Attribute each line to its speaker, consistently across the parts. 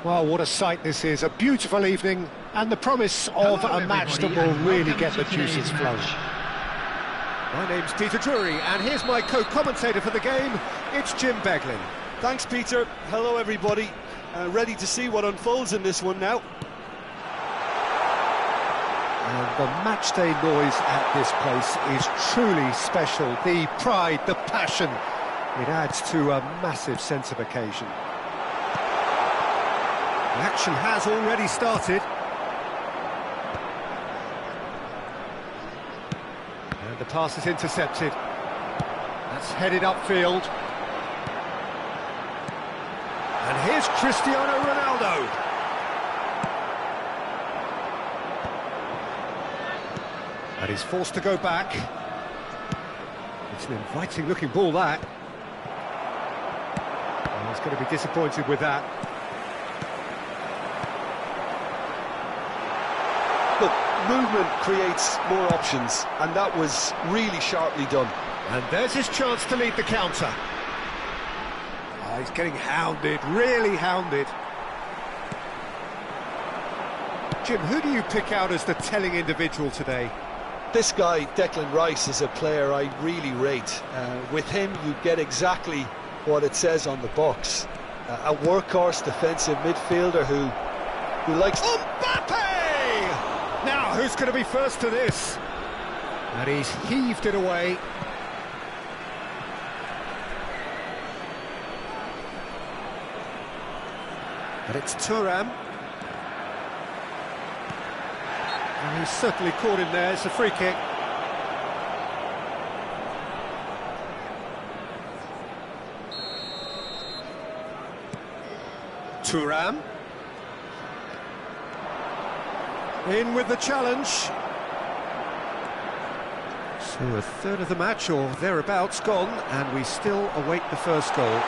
Speaker 1: Well, what a sight this is. A beautiful evening and the promise of a match that will really get the juices flowing. My name's Peter Drury, and here's my co-commentator for the game. It's Jim Beglin.
Speaker 2: Thanks, Peter. Hello, everybody. Ready to see what unfolds in this one now.
Speaker 1: And the matchday noise at this place is truly special. The pride, the passion, it adds to a massive sense of occasion. The action has already started. And the pass is intercepted. That's headed upfield. And here's Cristiano Ronaldo. And he's forced to go back. It's an inviting-looking ball, that. And he's going to be disappointed with that.
Speaker 2: Look, movement creates more options, and that was really sharply done.
Speaker 1: And there's his chance to lead the counter. Oh, he's getting hounded, really hounded. Jim, who do you pick out as the telling individual today?
Speaker 2: This guy, Declan Rice, is a player I really rate. With him, you get exactly what it says on the box. A workhorse defensive midfielder who likes...
Speaker 1: Mbappe! Now, who's going to be first to this? And he's heaved it away. And it's Thuan. And he's certainly caught him there. It's a free kick. Thuan. In with the challenge. So a third of the match, or thereabouts, gone, and we still await the first goal.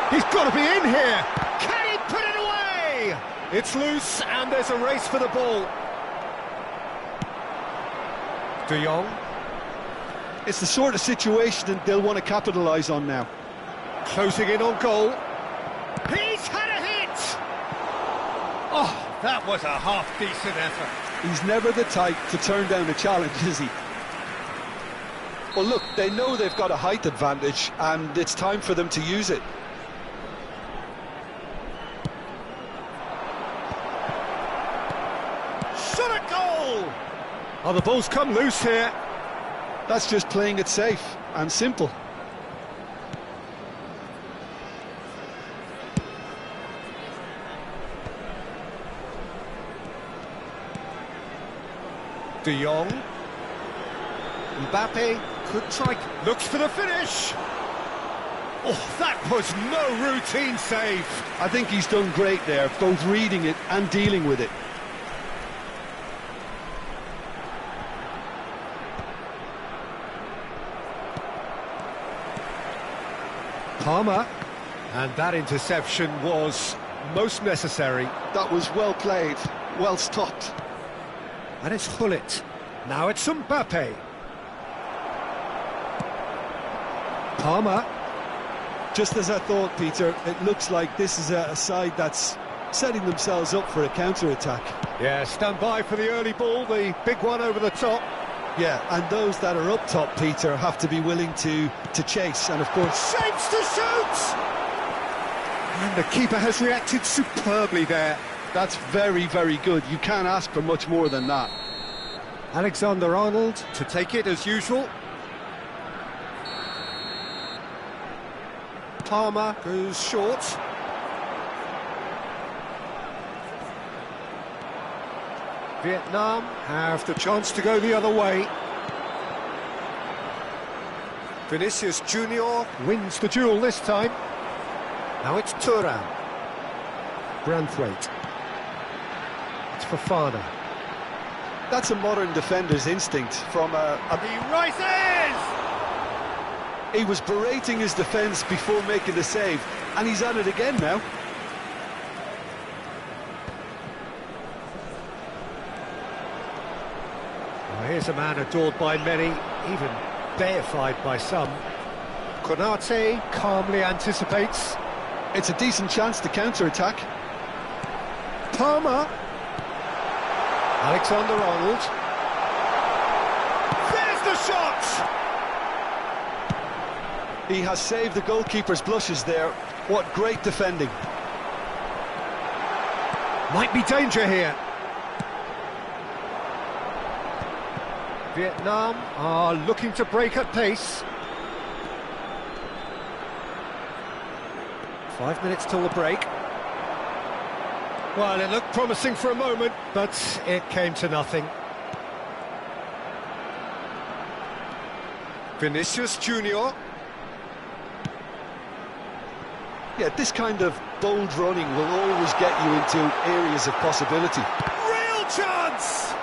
Speaker 1: He's got to be in here! Can he put it away? It's loose, and there's a race for the ball. De Jong.
Speaker 2: It's the sort of situation they'll want to capitalise on now.
Speaker 1: Closing in on goal. He's had a hit! Oh, that was a half-decent effort.
Speaker 2: He's never the type to turn down a challenge, is he? Well, look, they know they've got a height advantage, and it's time for them to use it.
Speaker 1: Shot at goal! Oh, the ball's come loose here.
Speaker 2: That's just playing it safe and simple.
Speaker 1: De Jong. Mbappe could try, looks for the finish. Oh, that was no routine save.
Speaker 2: I think he's done great there, both reading it and dealing with it.
Speaker 1: Palmer. And that interception was most necessary.
Speaker 2: That was well played, well stopped.
Speaker 1: And it's Hullet. Now it's Mbappe. Palmer.
Speaker 2: Just as I thought, Peter, it looks like this is a side that's setting themselves up for a counter-attack.
Speaker 1: Yeah, stand by for the early ball, the big one over the top.
Speaker 2: Yeah, and those that are up top, Peter, have to be willing to chase, and of course...
Speaker 1: Shapes to shoot! And the keeper has reacted superbly there.
Speaker 2: That's very, very good. You can't ask for much more than that.
Speaker 1: Alexander-Arnold to take it as usual. Palmer goes short. Vietnam have the chance to go the other way. Vinicius Junior wins the duel this time. Now it's Thuan. Branthwaite. It's Fofana.
Speaker 2: That's a modern defender's instinct from
Speaker 1: He rises!
Speaker 2: He was berating his defence before making the save, and he's at it again now.
Speaker 1: Well, here's a man adored by many, even deified by some. Konate calmly anticipates.
Speaker 2: It's a decent chance to counter-attack.
Speaker 1: Palmer. Alexander-Arnold. There's the shot!
Speaker 2: He has saved the goalkeeper's blushes there. What great defending.
Speaker 1: Might be danger here. Vietnam are looking to break at pace. 5 minutes till the break. Well, it looked promising for a moment, but it came to nothing. Vinicius Junior.
Speaker 2: Yeah, this kind of bold running will always get you into areas of possibility.
Speaker 1: Real chance!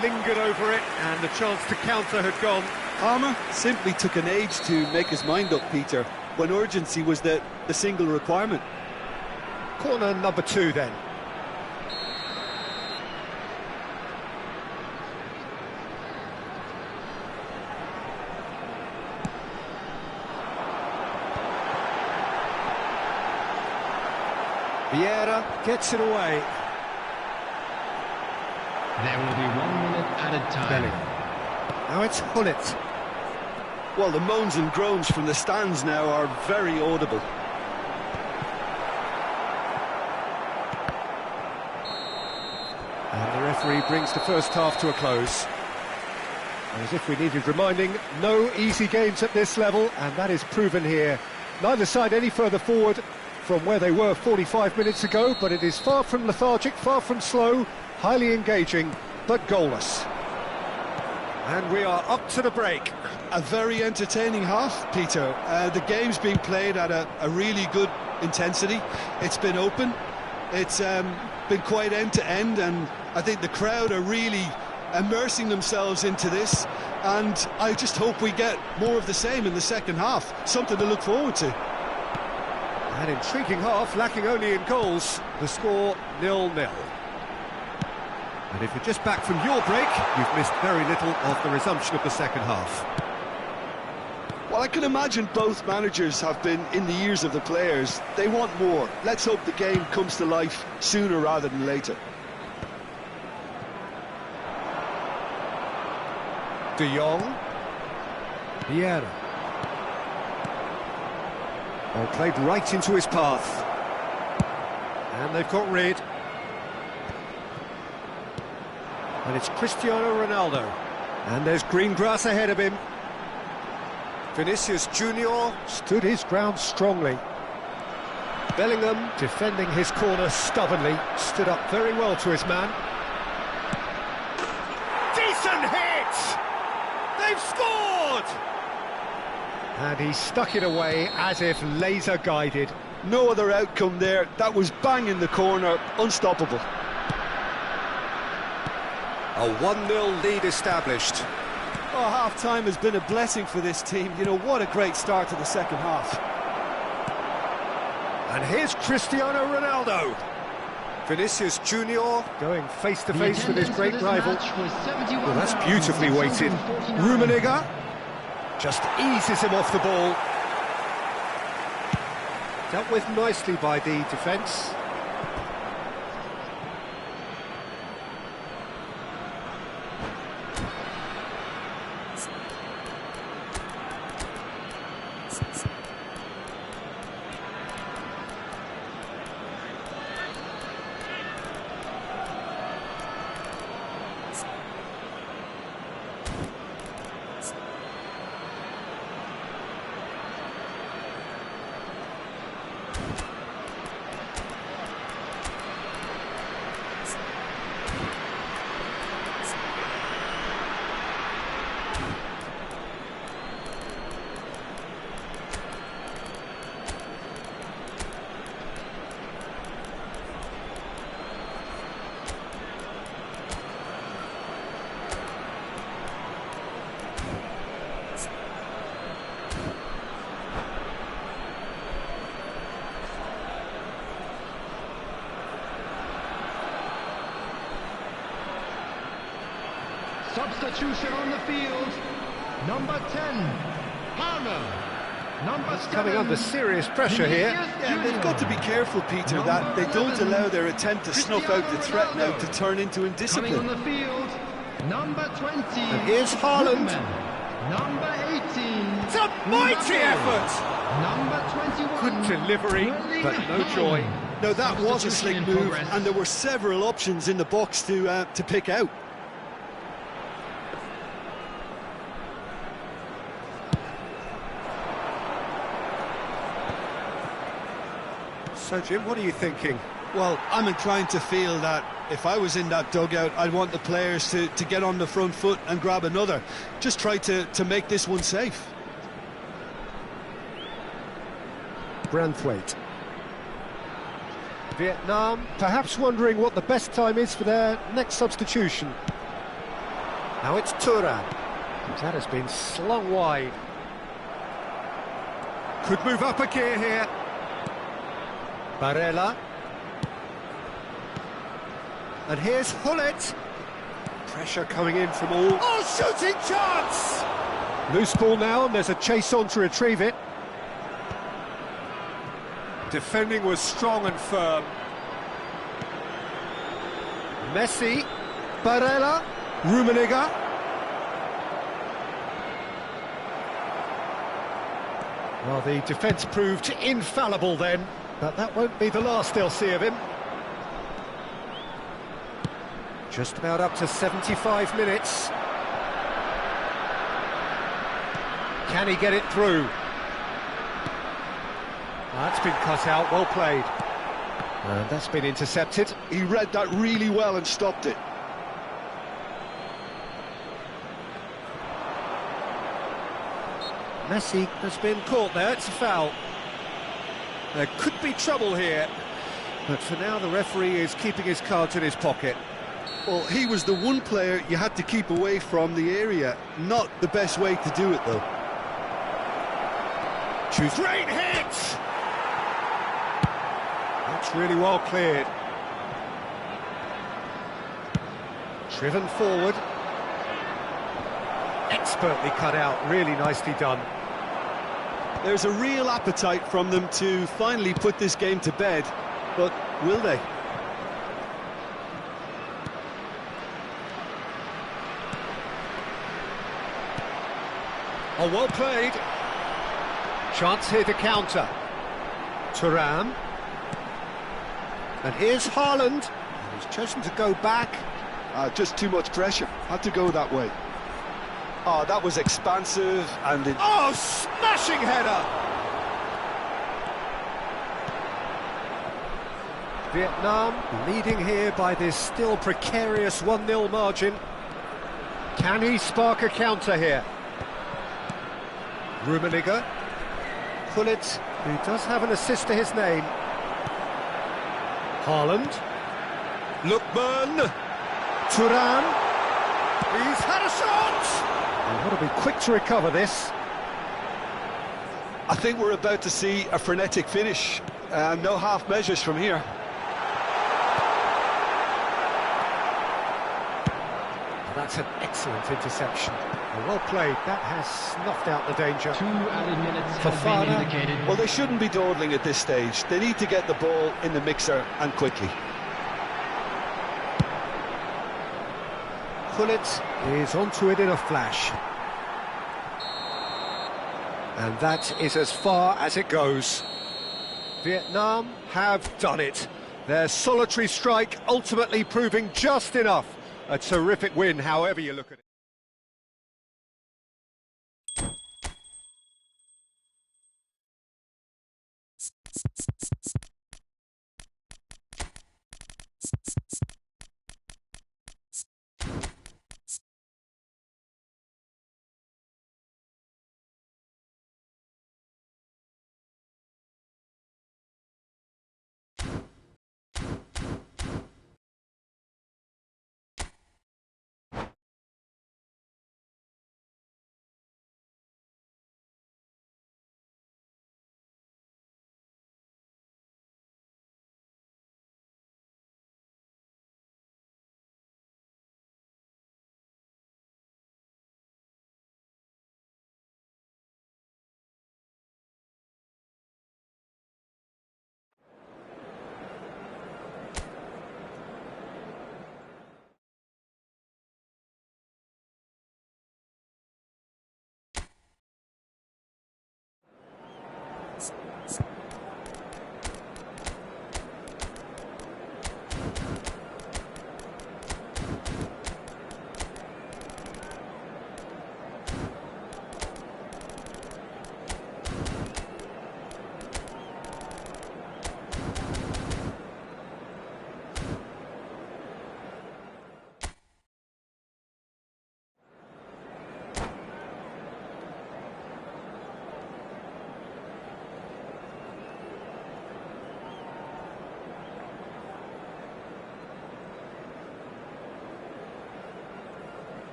Speaker 1: Lingered over it, and the chance to counter had gone.
Speaker 3: Palmer simply took an age to make his mind up, Peter, when urgency was the single requirement.
Speaker 1: Corner number 2 then. Vieira gets it away.
Speaker 4: There will be 1 minute added time.
Speaker 1: Bellingham. Now it's Hullet.
Speaker 2: Well, the moans and groans from the stands now are very audible.
Speaker 1: And the referee brings the first half to a close. As if we needed reminding, no easy games at this level, and that is proven here. Neither side any further forward from where they were 45 minutes ago, but it is far from lethargic, far from slow, highly engaging, but goalless. And we are up to the break.
Speaker 3: A very entertaining half, Peter. The game's being played at a really good intensity. It's been open. It's been quite end-to-end, and I think the crowd are really immersing themselves into this, and I just hope we get more of the same in the second half. Something to look forward to.
Speaker 1: An intriguing half, lacking only in goals. The score 0-0. And if you're just back from your break, you've missed very little of the resumption of the second half.
Speaker 3: Well, I can imagine both managers have been in the ears of the players. They want more. Let's hope the game comes to life sooner rather than later.
Speaker 1: De Jong. Vieira. Ball played right into his path. And they've got rid. And it's Cristiano Ronaldo. And there's green grass ahead of him. Vinicius Junior stood his ground strongly. Bellingham, defending his corner stubbornly, stood up very well to his man. Decent hit! They've scored! And he stuck it away as if laser guided.
Speaker 3: No other outcome there. That was bang in the corner, unstoppable.
Speaker 1: A 1-0 lead established.
Speaker 3: Oh, half-time has been a blessing for this team. You know, what a great start to the second half.
Speaker 1: And here's Cristiano Ronaldo. Vinicius Junior going face-to-face with his great rival. Well, that's beautifully weighted. Rummenigge just eases him off the ball. Dealt with nicely by the defence.
Speaker 4: Substitution on the field, number 10, Palmer.
Speaker 1: Coming under serious pressure here.
Speaker 3: Yeah, they've got to be careful, Peter, that they don't allow their attempt to snuff out the threat now to turn into indiscipline.
Speaker 4: Coming on the field, number 20.
Speaker 1: And here's Haaland.
Speaker 4: Number 18.
Speaker 1: It's a mighty effort!
Speaker 4: Number 21.
Speaker 1: Good delivery, but no joy.
Speaker 3: No, that was a slick move, and there were several options in the box to pick out.
Speaker 1: So, Jim, what are you thinking?
Speaker 3: Well, I'm inclined to feel that if I was in that dugout, I'd want the players to get on the front foot and grab another. Just try to make this one safe.
Speaker 1: Branthwaite. Vietnam perhaps wondering what the best time is for their next substitution. Now it's Thuan. That has been slung wide. Could move up a gear here. Barella. And here's Hullet. Pressure coming in from all. Oh, shooting chance! Loose ball now, and there's a chase on to retrieve it. Defending was strong and firm. Messi. Barella. Rummenigge. Well, the defence proved infallible then, but that won't be the last they'll see of him. Just about up to 75 minutes. Can he get it through? That's been cut out, well played. And that's been intercepted.
Speaker 3: He read that really well and stopped it.
Speaker 1: Messi has been caught there, it's a foul. There could be trouble here, but for now the referee is keeping his cards in his pocket.
Speaker 3: Well, he was the one player you had to keep away from the area. Not the best way to do it, though.
Speaker 1: Great hit! That's really well cleared. Driven forward. Expertly cut out, really nicely done.
Speaker 3: There's a real appetite from them to finally put this game to bed, but will they?
Speaker 1: Oh, well played. Chance here to counter. Thuan. And here's Haaland. He's chosen to go back.
Speaker 3: Just too much pressure. Had to go that way.
Speaker 2: Oh, that was expansive and...
Speaker 1: Oh, smashing header! Vietnam leading here by this still precarious 1-0 margin. Can he spark a counter here? Rummenigge. Hullet, who does have an assist to his name. Haaland. Lookman. Thuan. He's had a shot! He's got to be quick to recover this.
Speaker 3: I think we're about to see a frenetic finish. No half measures from here.
Speaker 1: That's an excellent interception. Well played. That has snuffed out the danger.
Speaker 4: 2 added minutes have been indicated.
Speaker 3: Well, they shouldn't be dawdling at this stage. They need to get the ball in the mixer and quickly.
Speaker 1: Hullet is onto it in a flash. And that is as far as it goes. Vietnam have done it. Their solitary strike ultimately proving just enough. A terrific win, however you look at it.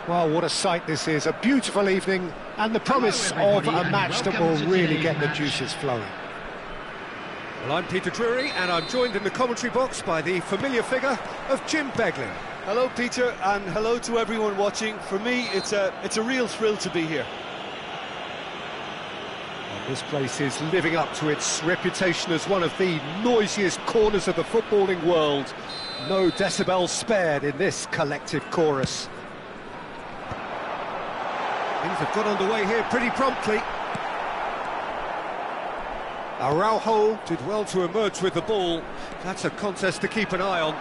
Speaker 1: Well, what a sight this is, a beautiful evening, and the promise of a match that will really get the juices flowing. Well, I'm Peter Drury, and I'm joined in the commentary box by the familiar figure of Jim Beglin.
Speaker 3: Hello, Peter, and hello to everyone watching. For me, it's a real thrill to be here.
Speaker 1: And this place is living up to its reputation as one of the noisiest corners of the footballing world. No decibels spared in this collective chorus. Things have got underway here pretty promptly. Araujo did well to emerge with the ball. That's a contest to keep an eye on.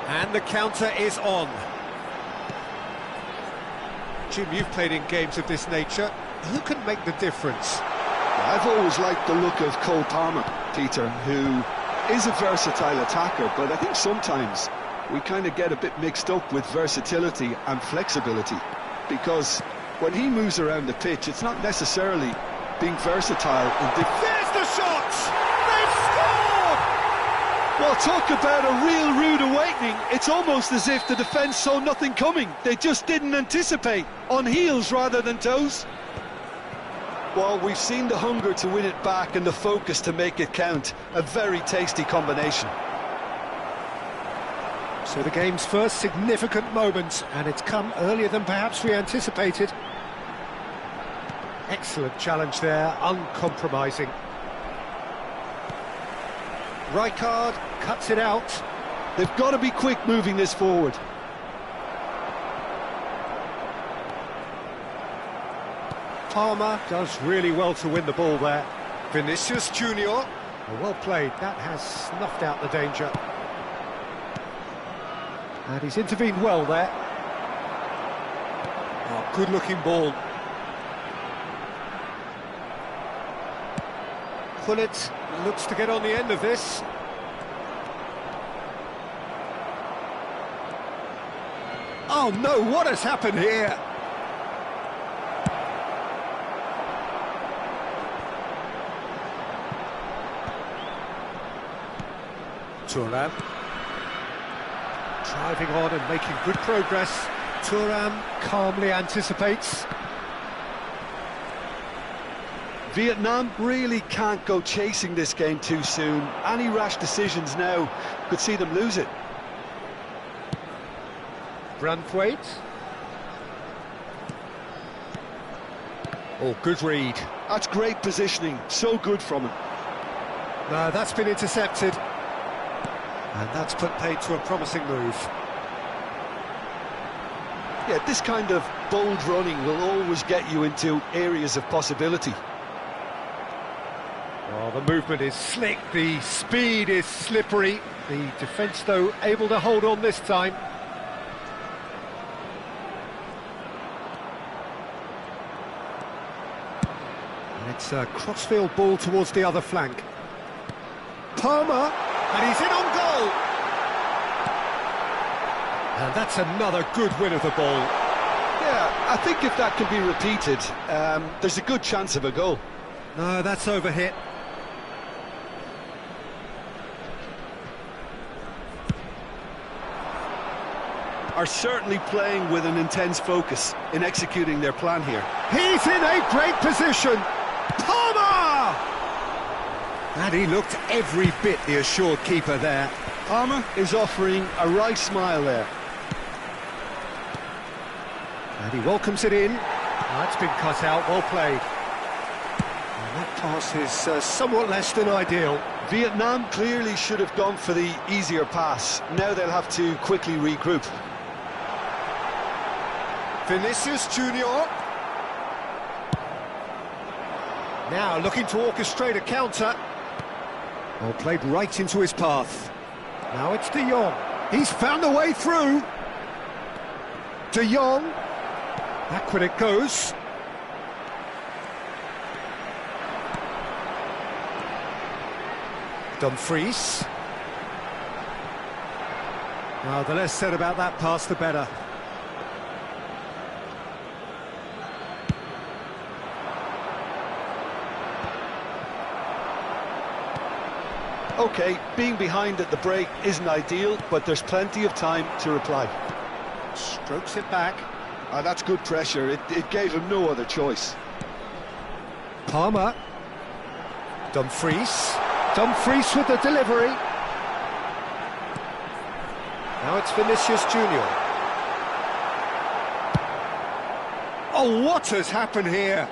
Speaker 1: And the counter is on. Jim, you've played in games of this nature. Who can make the difference?
Speaker 3: I've always liked the look of Cole Palmer, Peter, who is a versatile attacker, but I think sometimes we kind of get a bit mixed up with versatility and flexibility, because when he moves around the pitch, it's not necessarily being versatile in
Speaker 1: There's the shot! They've scored!
Speaker 3: Well, talk about a real rude awakening. It's almost as if the defence saw nothing coming. They just didn't anticipate, on heels rather than toes. Well, we've seen the hunger to win it back and the focus to make it count. A very tasty combination.
Speaker 1: So the game's first significant moment, and it's come earlier than perhaps we anticipated. Excellent challenge there, uncompromising. Rijkaard cuts it out.
Speaker 3: They've got to be quick moving this forward.
Speaker 1: Palmer does really well to win the ball there. Vinicius Junior, well played, that has snuffed out the danger. And he's intervened well there. Oh, good looking ball. Gullit looks to get on the end of this. Oh no, what has happened here? Thuan driving on and making good progress. Thuan calmly anticipates.
Speaker 3: Vietnam really can't go chasing this game too soon. Any rash decisions now could see them lose it.
Speaker 1: Branthwaite. Oh, good read.
Speaker 3: That's great positioning, so good from him.
Speaker 1: No, that's been intercepted. And that's put paid to a promising move.
Speaker 3: Yeah, this kind of bold running will always get you into areas of possibility.
Speaker 1: Well, the movement is slick, the speed is slippery. The defence, though, able to hold on this time. And it's a crossfield ball towards the other flank. Palmer, and he's in on goal! And that's another good win of the ball.
Speaker 3: Yeah, I think if that can be repeated, there's a good chance of a goal.
Speaker 1: No, that's overhit.
Speaker 3: Are certainly playing with an intense focus in executing their plan here.
Speaker 1: He's in a great position. Palmer! And he looked every bit the assured keeper there.
Speaker 3: Palmer is offering a right smile there.
Speaker 1: And he welcomes it in. That's been cut out, well played. And that pass is somewhat less than ideal.
Speaker 2: Vietnam clearly should have gone for the easier pass. Now they'll have to quickly regroup.
Speaker 1: Vinicius Junior. Now looking to orchestrate a counter. Well, played right into his path. Now it's De Jong. He's found a way through. De Jong. Backward it goes. Dumfries. Well, the less said about that pass, the better.
Speaker 2: OK, being behind at the break isn't ideal, but there's plenty of time to reply.
Speaker 1: Strokes it back.
Speaker 3: That's good pressure. It gave him no other choice.
Speaker 1: Palmer. Dumfries. Dumfries with the delivery. Now it's Vinicius Junior. Oh, what has happened here?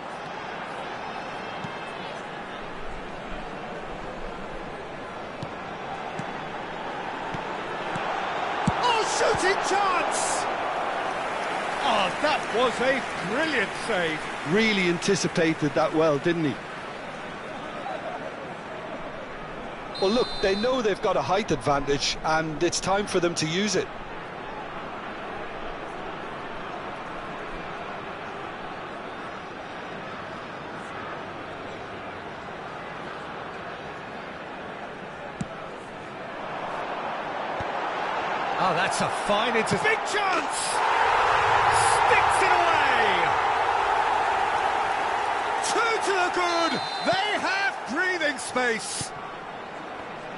Speaker 1: Shooting chance! Oh, that was a brilliant save.
Speaker 3: Really anticipated that well, didn't he?
Speaker 2: Well, look, they know they've got a height advantage, and it's time for them to use it.
Speaker 1: Oh, that's a fine big chance! Sticks it away! Two to the good! They have breathing space!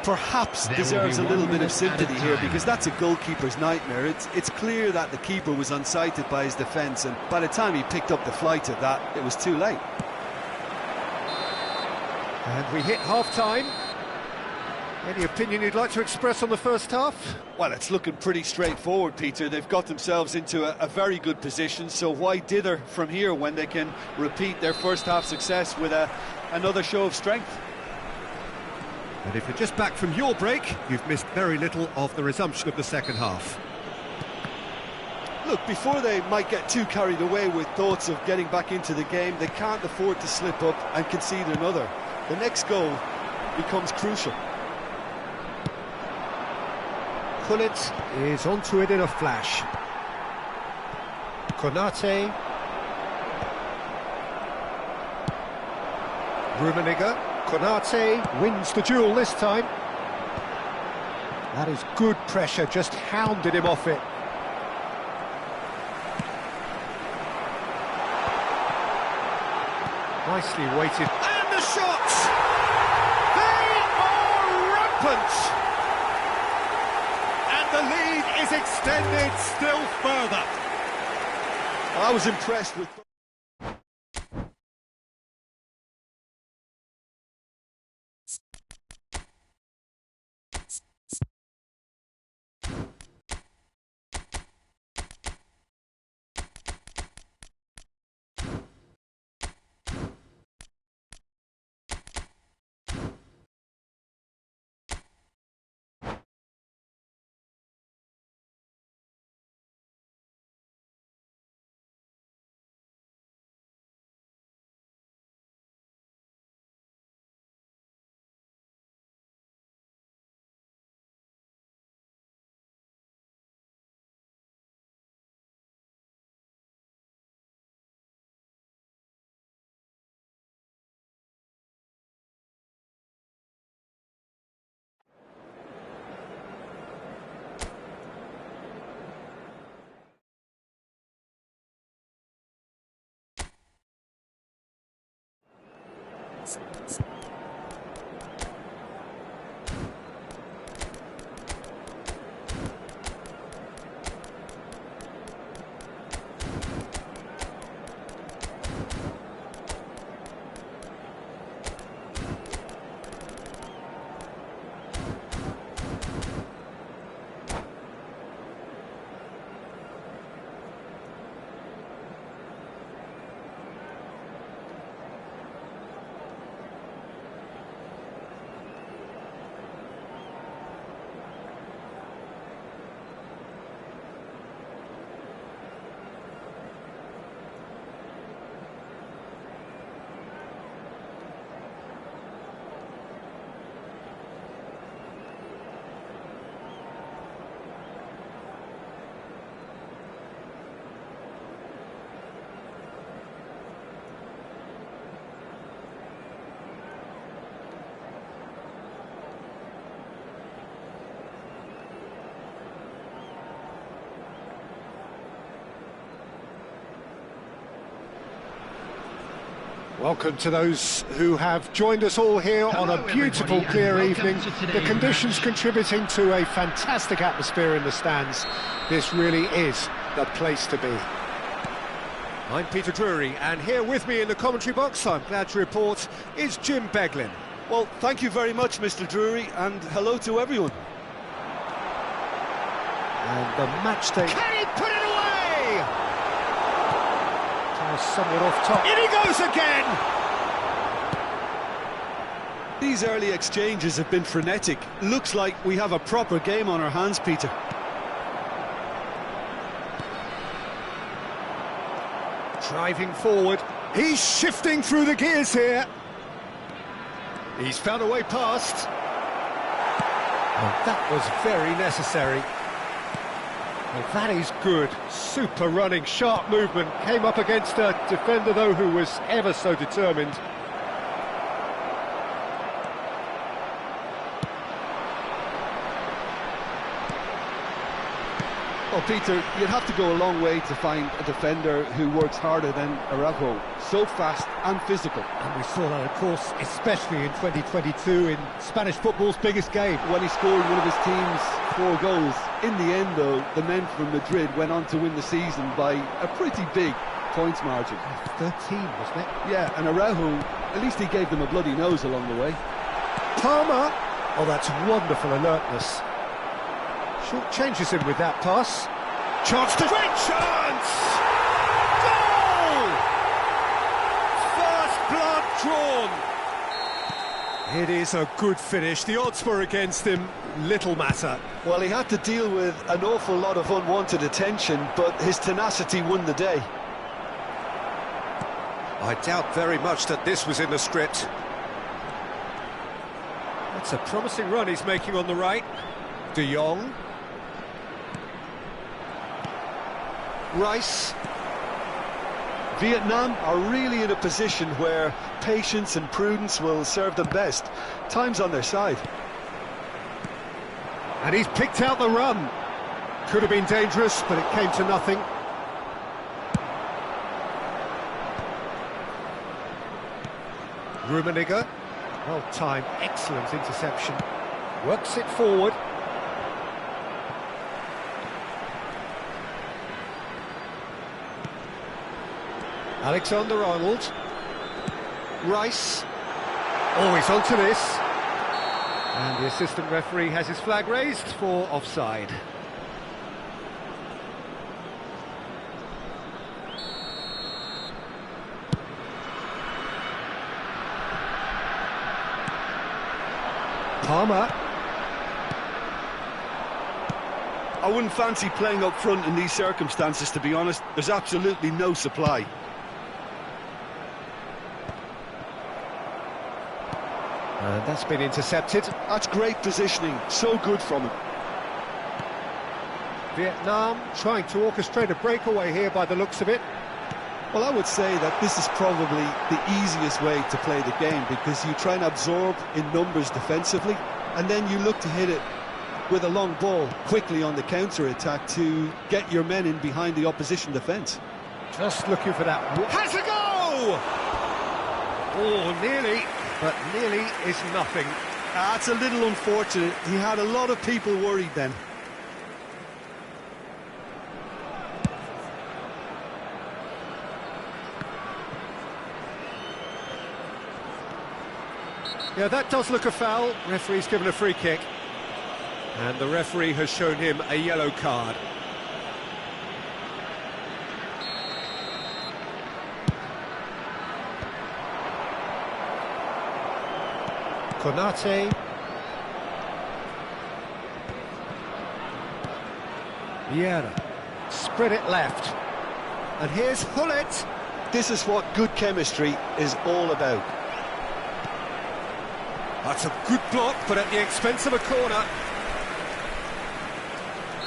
Speaker 3: Perhaps deserves a little bit of sympathy here, because that's a goalkeeper's nightmare. It's clear that the keeper was unsighted by his defence, and by the time he picked up the flight of that, it was too late.
Speaker 1: And we hit half-time. Any opinion you'd like to express on the first half?
Speaker 3: Well, it's looking pretty straightforward, Peter. They've got themselves into a very good position, so why dither from here when they can repeat their first half success with another show of strength?
Speaker 1: And if you're just back from your break, you've missed very little of the resumption of the second half.
Speaker 3: Look, before they might get too carried away with thoughts of getting back into the game, they can't afford to slip up and concede another. The next goal becomes crucial.
Speaker 1: Pullet is onto it in a flash. Konate. Rummenigge. Konate wins the duel this time. That is good pressure, just hounded him off it. Nicely weighted. And the shots! They are rampant! The lead is extended still further.
Speaker 3: I was impressed with...
Speaker 1: Welcome to those who have joined us all here on a beautiful, clear evening. The conditions contributing to a fantastic atmosphere in the stands. This really is the place to be. I'm Peter Drury, and here with me in the commentary box, I'm glad to report, is Jim Beglin.
Speaker 3: Well, thank you very much, Mr. Drury, and hello to everyone.
Speaker 1: And the match day. Can he put it away? Somewhat off top. In he goes again!
Speaker 3: These early exchanges have been frenetic. Looks like we have a proper game on our hands, Peter.
Speaker 1: Driving forward. He's shifting through the gears here. He's found a way past. Oh, that was very necessary. Well, that is good. Super running, sharp movement. Came up against a defender, though, who was ever so determined.
Speaker 3: Well, Peter, you'd have to go a long way to find a defender who works harder than Araujo. So fast and physical.
Speaker 1: And we saw that, of course, especially in 2022 in Spanish football's biggest game.
Speaker 3: When he scored one of his team's 4 goals. In the end, though, the men from Madrid went on to win the season by a pretty big points margin.
Speaker 1: 13, wasn't it?
Speaker 3: Yeah, and Araujo, at least he gave them a bloody nose along the way.
Speaker 1: Palmer! Oh, that's wonderful alertness. Short changes him with that pass. Chance to... Great chance! Goal! First blood drawn. It is a good finish. The odds were against him. Little matter.
Speaker 2: Well, he had to deal with an awful lot of unwanted attention, but his tenacity won the day.
Speaker 1: I doubt very much that this was in the script. That's a promising run he's making on the right. De Jong. Rice.
Speaker 2: Vietnam are really in a position where patience and prudence will serve them best. Time's on their side.
Speaker 1: And he's picked out the run. Could have been dangerous, but it came to nothing. Rummenigge. Well timed, excellent interception. Works it forward. Alexander-Arnold. Rice. Oh, he's onto this. And the assistant referee has his flag raised for offside. Palmer.
Speaker 3: I wouldn't fancy playing up front in these circumstances, to be honest. There's absolutely no supply.
Speaker 1: And that's been intercepted.
Speaker 3: That's great positioning, so good from him.
Speaker 1: Vietnam trying to orchestrate a breakaway here by the looks of it.
Speaker 3: Well, I would say that this is probably the easiest way to play the game, because you try and absorb in numbers defensively, and then you look to hit it with a long ball quickly on the counter-attack to get your men in behind the opposition defence.
Speaker 1: Just looking for that. Has a go! Oh, nearly. But nearly is nothing.
Speaker 3: That's a little unfortunate. He had a lot of people worried then.
Speaker 1: Yeah, that does look a foul. Referee's given a free kick. And the referee has shown him a yellow card. Konate. Vieira. Spread it left. And here's Hullet.
Speaker 2: This is what good chemistry is all about.
Speaker 1: That's a good block, but at the expense of a corner.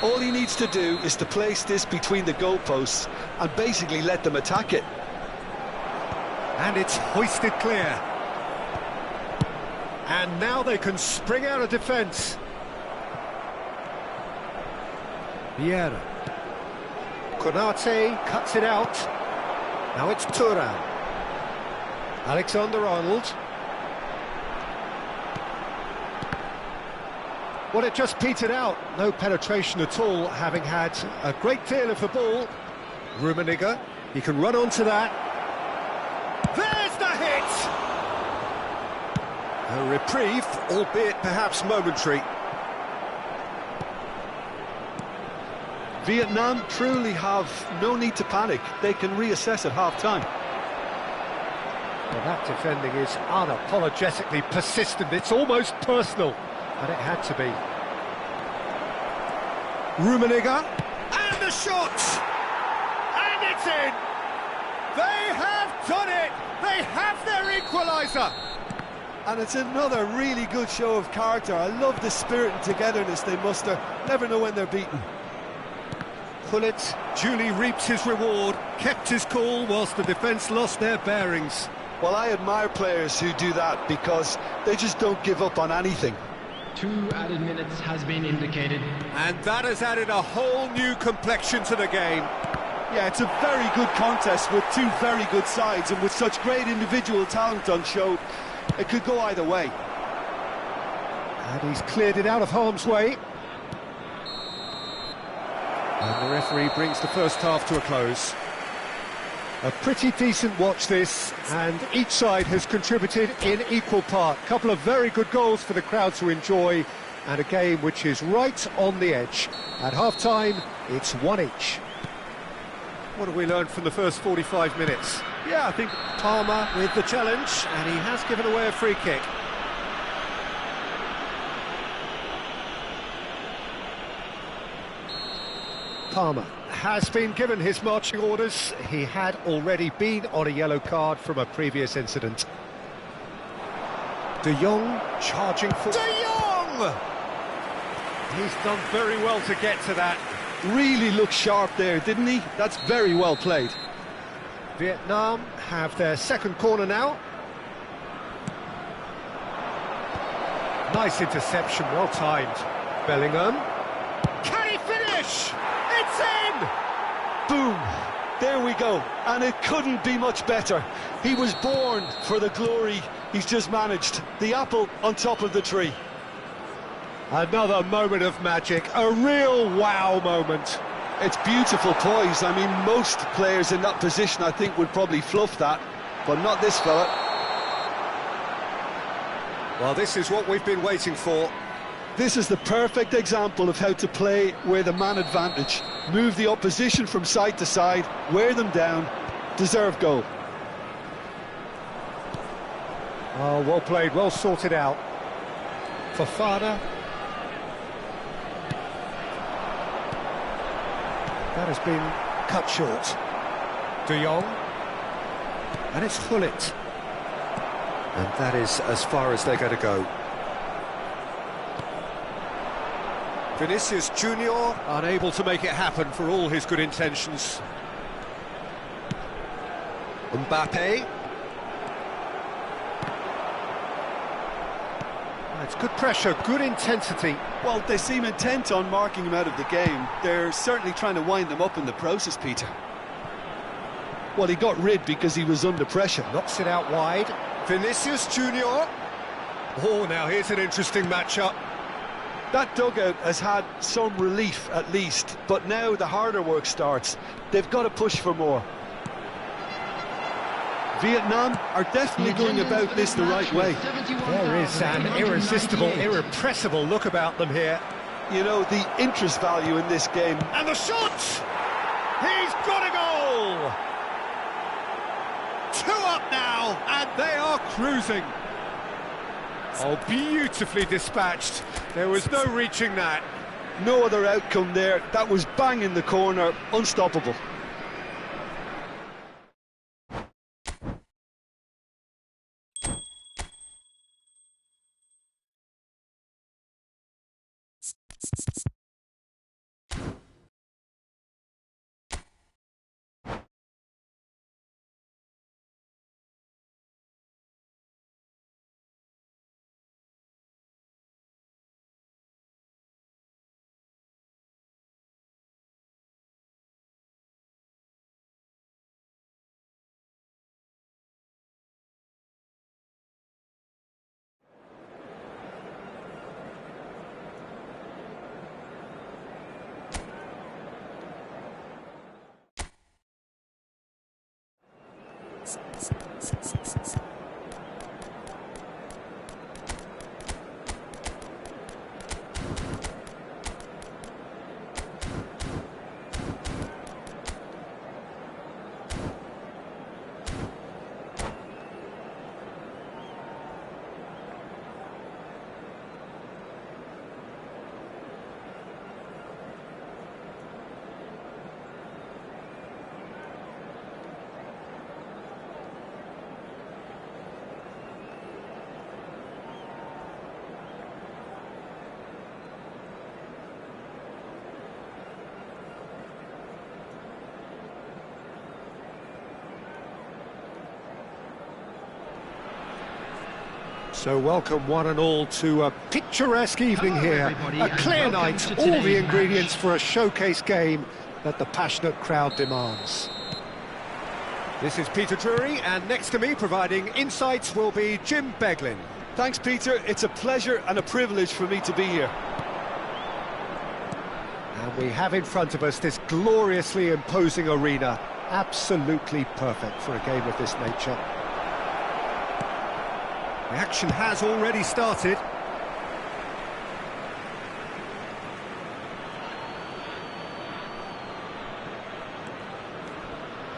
Speaker 2: All he needs to do is to place this between the goalposts and basically let them attack it.
Speaker 1: And it's hoisted clear. And now they can spring out of defence. Vieira. Konate cuts it out. Now it's Thuan. Alexander-Arnold. Well, it just petered out. No penetration at all, having had a great deal of the ball. Rummenigge, he can run onto that. There's the hit! A reprieve, albeit perhaps momentary.
Speaker 3: Vietnam truly have no need to panic. They can reassess at half-time.
Speaker 1: Well, that defending is unapologetically persistent. It's almost personal, but it had to be. Rummenigge, and the shot! And it's in! They have done it! They have their equaliser!
Speaker 3: And it's another really good show of character. I love the spirit and togetherness they muster. Never know when they're beaten.
Speaker 1: Gullit duly reaped his reward, kept his cool whilst the defence lost their bearings.
Speaker 2: Well, I admire players who do that because they just don't give up on anything.
Speaker 4: 2 added minutes has been indicated.
Speaker 1: And that has added a whole new complexion to the game.
Speaker 3: Yeah, it's a very good contest with two very good sides, and with such great individual talent on show, it could go either way.
Speaker 1: And he's cleared it out of harm's way. And the referee brings the first half to a close. A pretty decent watch this, and each side has contributed in equal part. Couple of very good goals for the crowd to enjoy, and a game which is right on the edge. At half-time, it's 1 each. What have we learned from the first 45 minutes? Yeah, I think Palmer with the challenge, and he has given away a free kick. Palmer has been given his marching orders. He had already been on a yellow card from a previous incident. De Jong charging for... De Jong! He's done very well to get to that.
Speaker 3: Really looked sharp there, didn't he? That's very well played.
Speaker 1: Vietnam have their second corner now. Nice interception, well timed. Bellingham. Can he finish? It's in!
Speaker 3: Boom! There we go. And it couldn't be much better. He was born for the glory he's just managed. The apple on top of the tree.
Speaker 1: Another moment of magic, a real wow moment.
Speaker 3: It's beautiful poise. I mean, most players in that position, I think, would probably fluff that, but not this fella.
Speaker 1: Well, this is what we've been waiting for.
Speaker 3: This is the perfect example of how to play with a man advantage. Move the opposition from side to side, wear them down, deserve goal.
Speaker 1: Oh, well played, well sorted out. Fofana. That has been cut short. De Jong. And it's Gullit. And that is as far as they're going to go. Vinicius Junior unable to make it happen for all his good intentions. Mbappe. It's good pressure, good intensity.
Speaker 3: Well, they seem intent on marking him out of the game. They're certainly trying to wind them up in the process, Peter. Well, he got rid because he was under pressure.
Speaker 1: Knocks it out wide. Vinicius Junior. Oh, now here's an interesting matchup.
Speaker 3: That dugout has had some relief, at least, but now the harder work starts. They've got to push for more. Vietnam are definitely going about this the right way.
Speaker 1: There is an irresistible, irrepressible look about them here.
Speaker 3: You know, the interest value in this game.
Speaker 1: And the shot! He's got a goal! 2 up now, and they are cruising. Oh, beautifully dispatched. There was no reaching that.
Speaker 3: No other outcome there. That was bang in the corner, unstoppable.
Speaker 1: So welcome one and all to a picturesque evening here, a clear night, all the ingredients for a showcase game that the passionate crowd demands. This is Peter Drury, and next to me providing insights will be Jim Beglin.
Speaker 3: Thanks, Peter. It's a pleasure and a privilege for me to be here.
Speaker 1: And we have in front of us this gloriously imposing arena, absolutely perfect for a game of this nature. The action has already started.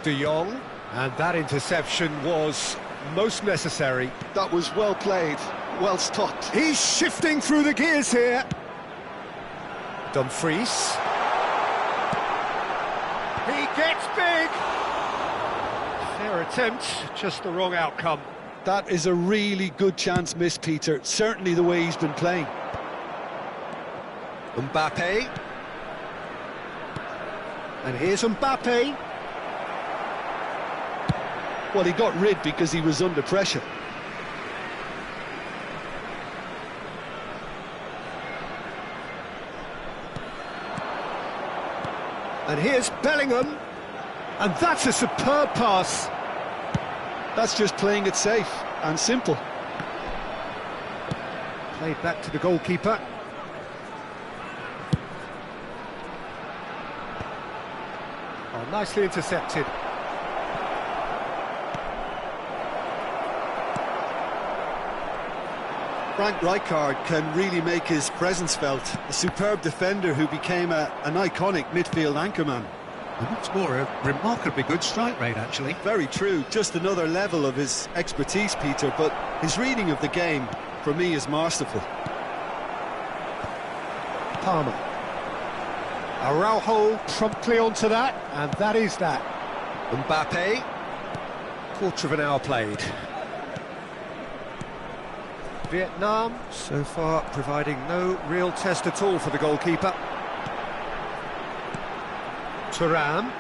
Speaker 1: De Jong, and that interception was most necessary.
Speaker 3: That was well played, well stopped.
Speaker 1: He's shifting through the gears here. Dumfries. He gets big. Fair attempt, just the wrong outcome.
Speaker 3: That is a really good chance missed, Peter. Certainly the way he's been playing.
Speaker 1: Mbappe. And here's Mbappe.
Speaker 3: Well, he got rid because he was under pressure.
Speaker 1: And here's Bellingham. And that's a superb pass.
Speaker 3: That's just playing it safe and simple.
Speaker 1: Played back to the goalkeeper. Oh, nicely intercepted.
Speaker 3: Frank Rijkaard can really make his presence felt. A superb defender who became an iconic midfield anchorman.
Speaker 5: And what's more, a remarkably good strike rate, actually.
Speaker 3: Very true. Just another level of his expertise, Peter, but his reading of the game, for me, is masterful.
Speaker 1: Palmer. Araujo promptly onto that, and that is that. Mbappe. Quarter of an hour played. Vietnam, so far, providing no real test at all for the goalkeeper. Thuan.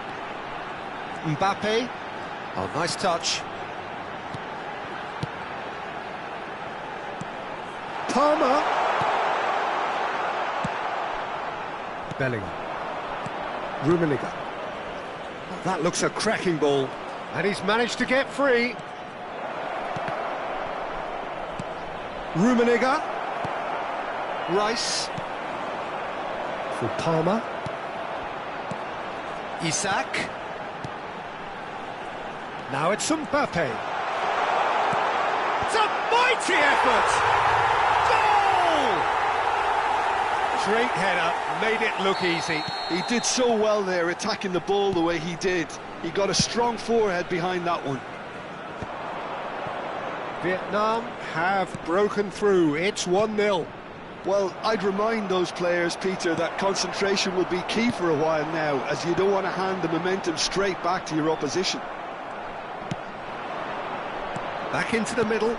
Speaker 1: Mbappe. Oh, nice touch. Palmer. Bellingham. Rummenigge. Oh, that looks a cracking ball. And he's managed to get free. Rummenigge. Rice. For Palmer. Isak. Now it's Mbappe. It's a mighty effort! Goal! Great header, made it look easy.
Speaker 3: He did so well there, attacking the ball the way he did. He got a strong forehead behind that one.
Speaker 1: Vietnam have broken through. It's 1-0.
Speaker 3: Well, I'd remind those players, Peter, that concentration will be key for a while now, as you don't want to hand the momentum straight back to your opposition.
Speaker 1: Back into the middle.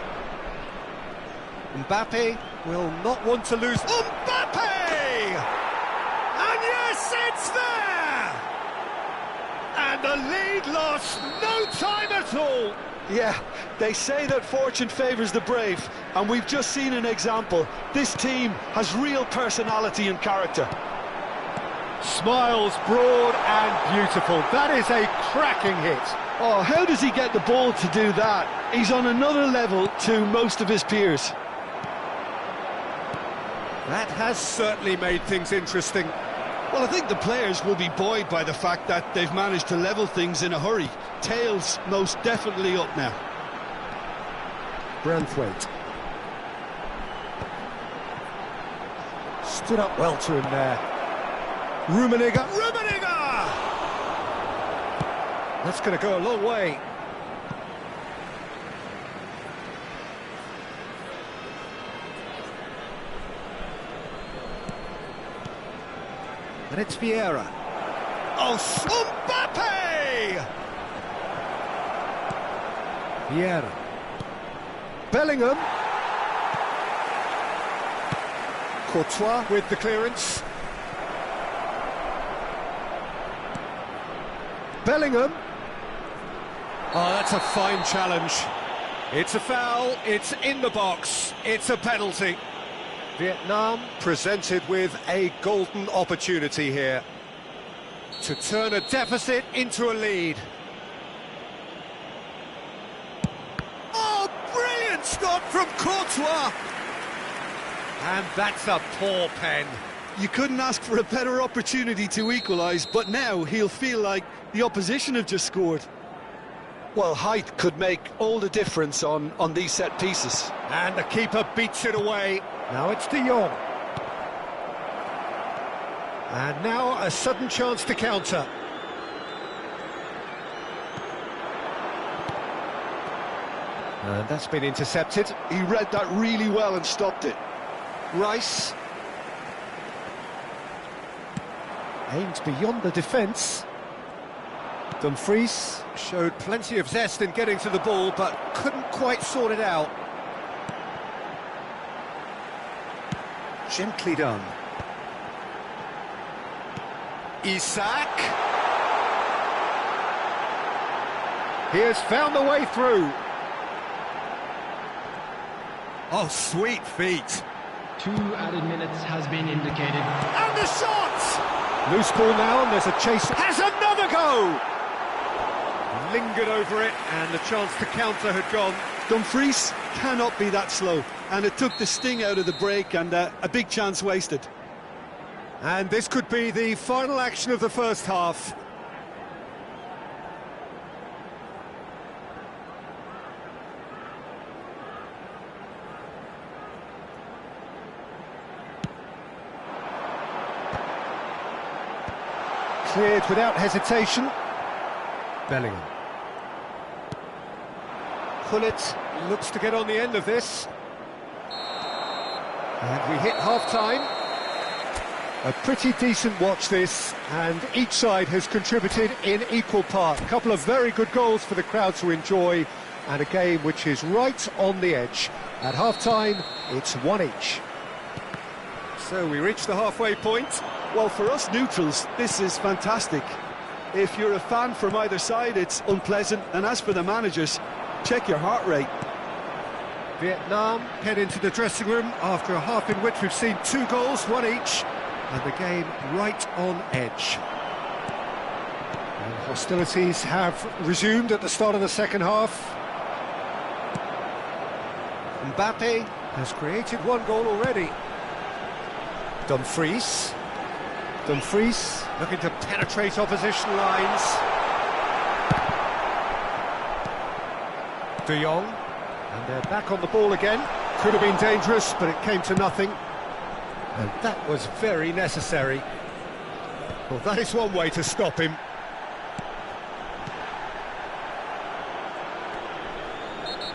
Speaker 1: Mbappe will not want to lose. Mbappe! And yes, it's there! And the lead lost no time at all.
Speaker 3: Yeah, they say that fortune favours the brave, and we've just seen an example. This team has real personality and character.
Speaker 1: Smiles broad and beautiful. That is a cracking hit.
Speaker 3: Oh, how does he get the ball to do that? He's on another level to most of his peers.
Speaker 1: That has certainly made things interesting.
Speaker 3: Well, I think the players will be buoyed by the fact that they've managed to level things in a hurry. Tails most definitely up now.
Speaker 1: Branthwaite. Stood up well to him there. Rummenigge! That's going to go a long way. And it's Vieira. Oh, Mbappe! Vieira. Bellingham. Courtois with the clearance. Bellingham. Oh, that's a fine challenge. It's a foul, it's in the box, it's a penalty. Vietnam presented with a golden opportunity here to turn a deficit into a lead. Oh, brilliant stop from Courtois! And that's a poor pen.
Speaker 3: You couldn't ask for a better opportunity to equalise, but now he'll feel like the opposition have just scored.
Speaker 2: Well, height could make all the difference on these set pieces.
Speaker 1: And the keeper beats it away. Now it's De Jong. And now a sudden chance to counter. And that's been intercepted.
Speaker 3: He read that really well and stopped it.
Speaker 1: Rice. Aimed beyond the defence. Dumfries showed plenty of zest in getting to the ball, but couldn't quite sort it out. Gently done. Isak. He has found the way through. Oh, sweet feet.
Speaker 4: 2 added minutes has been indicated.
Speaker 1: And the shot! Loose ball now, and there's a chase. Has another go! Lingered over it, and the chance to counter had gone.
Speaker 3: Dumfries cannot be that slow, and it took the sting out of the break, and a big chance wasted.
Speaker 1: And this could be the final action of the first half. Cleared without hesitation. Bellingham. Pullet looks to get on the end of this. And we hit half-time. A pretty decent watch this, and each side has contributed in equal part. A couple of very good goals for the crowd to enjoy, and a game which is right on the edge. At half-time, it's 1 each. So we reach the halfway point.
Speaker 3: Well, for us neutrals, this is fantastic. If you're a fan from either side, it's unpleasant, and as for the managers, check your heart rate.
Speaker 1: Vietnam head into the dressing room after a half in which we've seen 2 goals, 1 each, and the game right on edge. And hostilities have resumed at the start of the second half. Mbappe has created 1 goal already. Dumfries looking to penetrate opposition lines. De Jong, and they're back on the ball again. Could have been dangerous, but it came to nothing. And that was very necessary. Well, that is one way to stop him.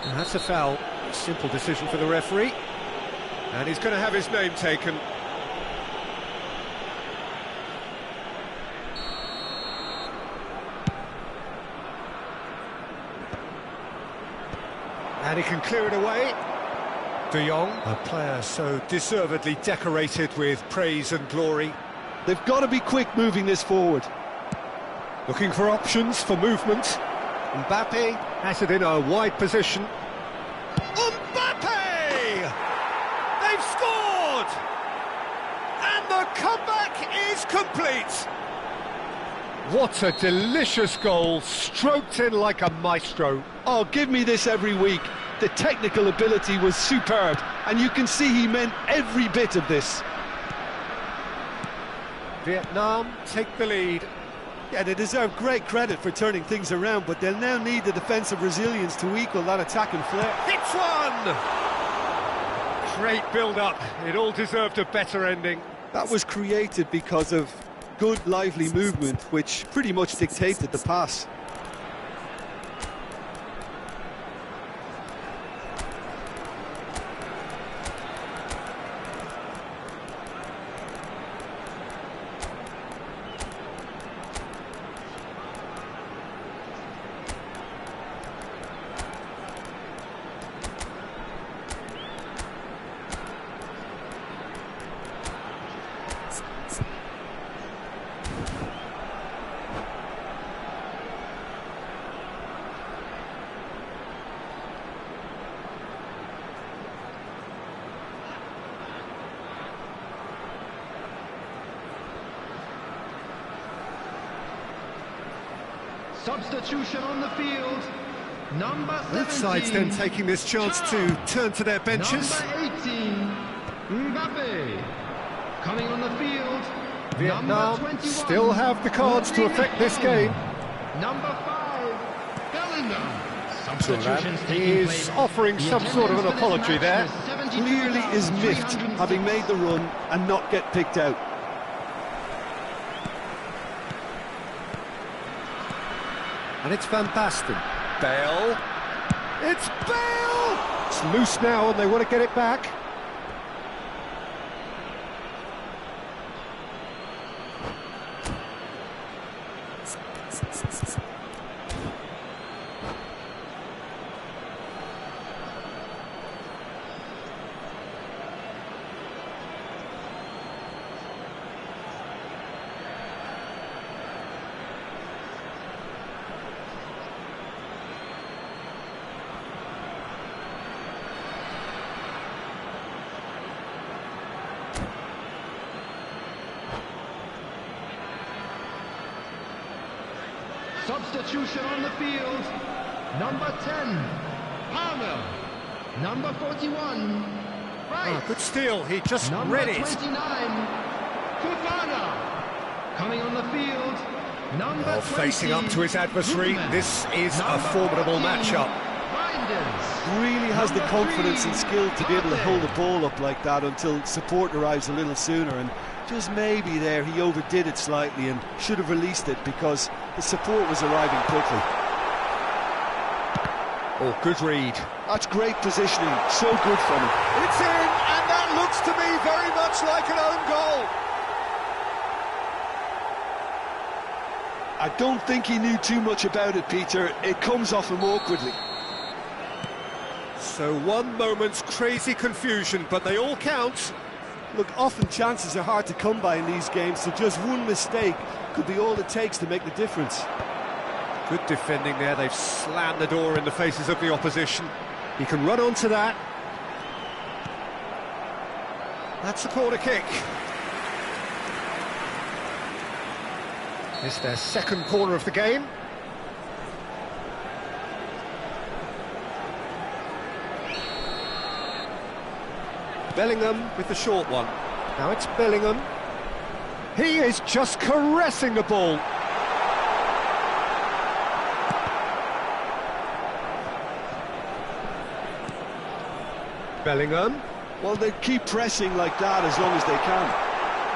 Speaker 1: And that's a foul. Simple decision for the referee. And he's going to have his name taken. And he can clear it away. De Jong, a player so deservedly decorated with praise and glory.
Speaker 3: They've got to be quick moving this forward.
Speaker 1: Looking for options for movement. Mbappe has it in a wide position. Mbappe! They've scored! And the comeback is complete. What a delicious goal, stroked in like a maestro.
Speaker 3: Oh, give me this every week. The technical ability was superb, and you can see he meant every bit of this.
Speaker 1: Vietnam take the lead.
Speaker 3: Yeah, they deserve great credit for turning things around, but they'll now need the defensive resilience to equal that attacking flair.
Speaker 1: Hits one! Great build-up. It all deserved a better ending.
Speaker 3: That was created because of good, lively movement, which pretty much dictated the pass.
Speaker 4: Substitution on the field. Number 17.
Speaker 1: Both sides then taking this chance to turn to their benches.
Speaker 4: Number 18, Mbappe. Coming on the field.
Speaker 1: Vietnam still have the cards to affect this game.
Speaker 4: Number 5, Bellingham. Substitutions
Speaker 1: Thuan
Speaker 4: taking
Speaker 1: is
Speaker 4: place.
Speaker 1: offering some sort of an apology there.
Speaker 3: Clearly is miffed, having made the run and not get picked out.
Speaker 1: And it's Van Basten. Bale. It's Bale! It's loose now and they want to get it back.
Speaker 4: Substitution on the field. Number 10, Palmer. Number 41, Rice.
Speaker 1: Good steal, he just
Speaker 4: Number
Speaker 1: read it.
Speaker 4: 29, Fofana. Coming on the field. Number 20,
Speaker 1: Facing up to his adversary,
Speaker 4: Goodman.
Speaker 1: this is a
Speaker 4: Number
Speaker 1: formidable
Speaker 4: 14,
Speaker 1: matchup.
Speaker 4: Reinders.
Speaker 3: Really has the
Speaker 4: Number
Speaker 3: confidence
Speaker 4: 3,
Speaker 3: and skill to be able to
Speaker 4: Partey.
Speaker 3: hold the ball up like that until support arrives a little sooner, and just maybe there he overdid it slightly and should have released it because the support was arriving quickly.
Speaker 1: Oh, good read.
Speaker 3: That's great positioning, so good from him.
Speaker 1: It's in, and that looks to me very much like an own goal.
Speaker 3: I don't think he knew too much about it, Peter. It comes off him awkwardly.
Speaker 1: So one moment's crazy confusion, but they all count.
Speaker 3: Look, often chances are hard to come by in these games, so just one mistake could be all it takes to make the difference.
Speaker 1: Good defending there, they've slammed the door in the faces of the opposition. He can run onto that. That's a corner kick. It's their second corner of the game. Bellingham with the short one. Now it's Bellingham. He is just caressing the ball. Bellingham.
Speaker 3: Well, they keep pressing like that as long as they can.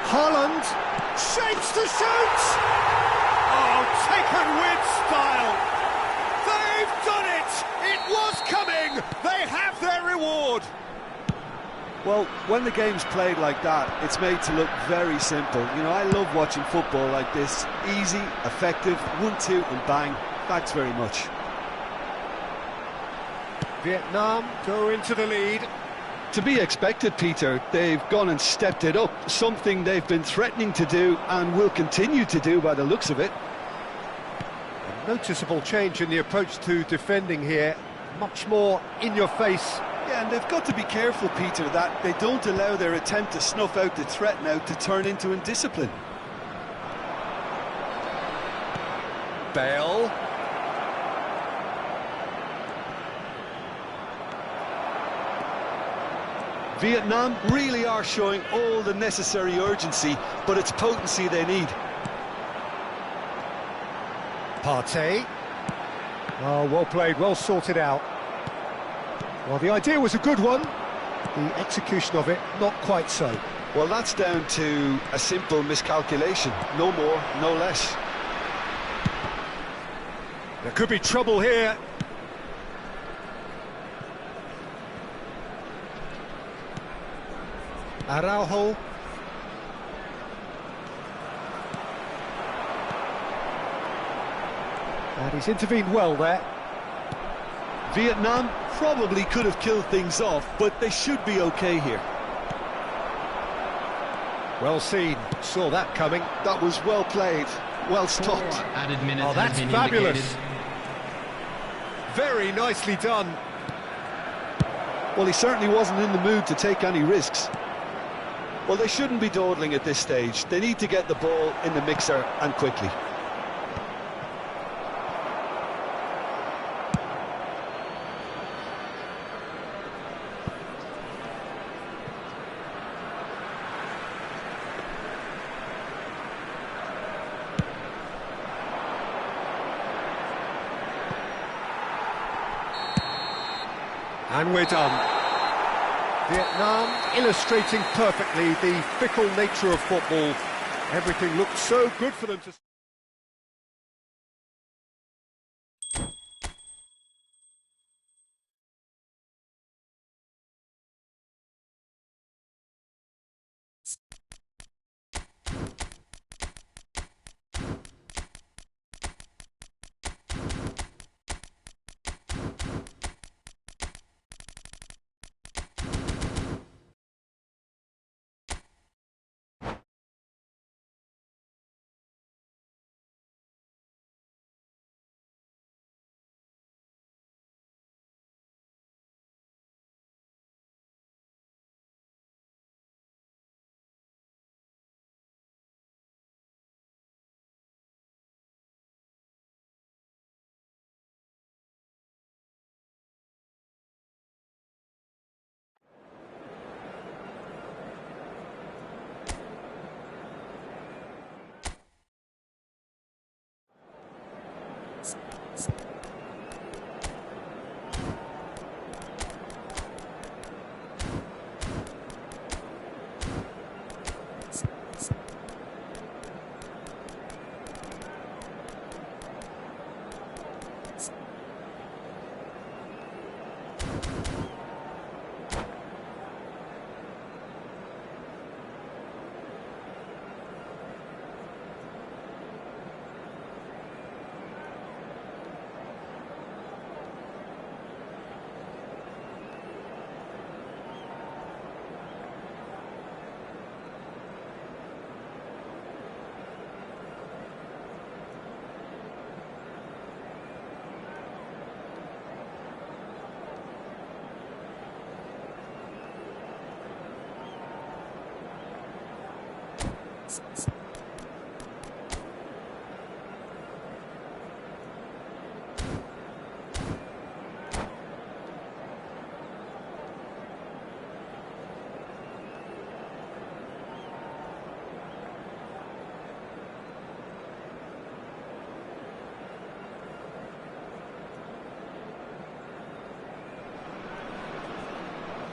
Speaker 1: Holland shapes to shoot! Oh, taken with style! They've done it! It was coming! They have their reward!
Speaker 3: Well, when the game's played like that, it's made to look very simple. You know, I love watching football like this. Easy, effective, 1-2 and bang. Thanks very much.
Speaker 1: Vietnam go into the lead.
Speaker 3: To be expected, Peter. They've gone and stepped it up, something they've been threatening to do and will continue to do by the looks of it.
Speaker 1: A noticeable change in the approach to defending here. Much more in your face.
Speaker 3: Yeah, and they've got to be careful, Peter, that they don't allow their attempt to snuff out the threat now to turn into indiscipline.
Speaker 1: Bale.
Speaker 3: Vietnam really are showing all the necessary urgency, but it's potency they need.
Speaker 1: Partey. Oh, well played, well sorted out. Well, the idea was a good one. The execution of it, not quite so.
Speaker 2: Well, that's down to a simple miscalculation. No more, no less.
Speaker 1: There could be trouble here. Araujo. And he's intervened well there.
Speaker 3: Vietnam probably could have killed things off, but they should be okay here.
Speaker 1: Well seen, saw that coming.
Speaker 3: That was well played, well stopped.
Speaker 4: Added minutes
Speaker 1: Oh, that's
Speaker 4: have been
Speaker 1: fabulous.
Speaker 4: indicated.
Speaker 1: Very nicely done.
Speaker 3: Well, he certainly wasn't in the mood to take any risks.
Speaker 2: Well, they shouldn't be dawdling at this stage. They need to get the ball in the mixer, and quickly.
Speaker 1: And we're done. Vietnam illustrating perfectly the fickle nature of football. Everything looked so good for them to...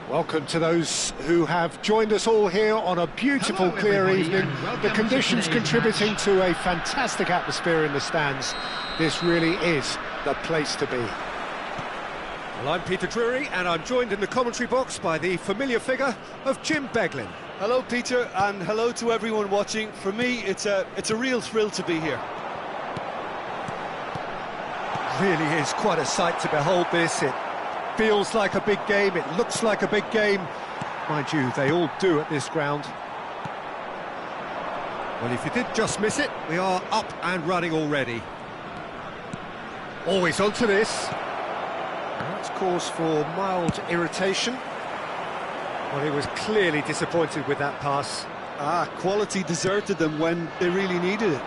Speaker 1: Welcome to those who have joined us all here on a beautiful,
Speaker 4: Hello,
Speaker 1: clear
Speaker 4: everybody,
Speaker 1: evening.
Speaker 4: and welcome
Speaker 1: The
Speaker 4: to
Speaker 1: conditions
Speaker 4: today's
Speaker 1: contributing
Speaker 4: match.
Speaker 1: to a fantastic atmosphere in the stands. This really is the place to be. Well, I'm Peter Drury, and I'm joined in the commentary box by the familiar figure of Jim Beglin.
Speaker 3: Hello, Peter, and hello to everyone watching. For me, it's a real thrill to be here.
Speaker 1: Really is quite a sight to behold this. It feels like a big game, it looks like a big game. Mind you, they all do at this ground. Well, if you did just miss it, we are up and running already. Always onto this. That's cause for mild irritation. Well, he was clearly disappointed with that pass.
Speaker 3: Quality deserted them when they really needed it.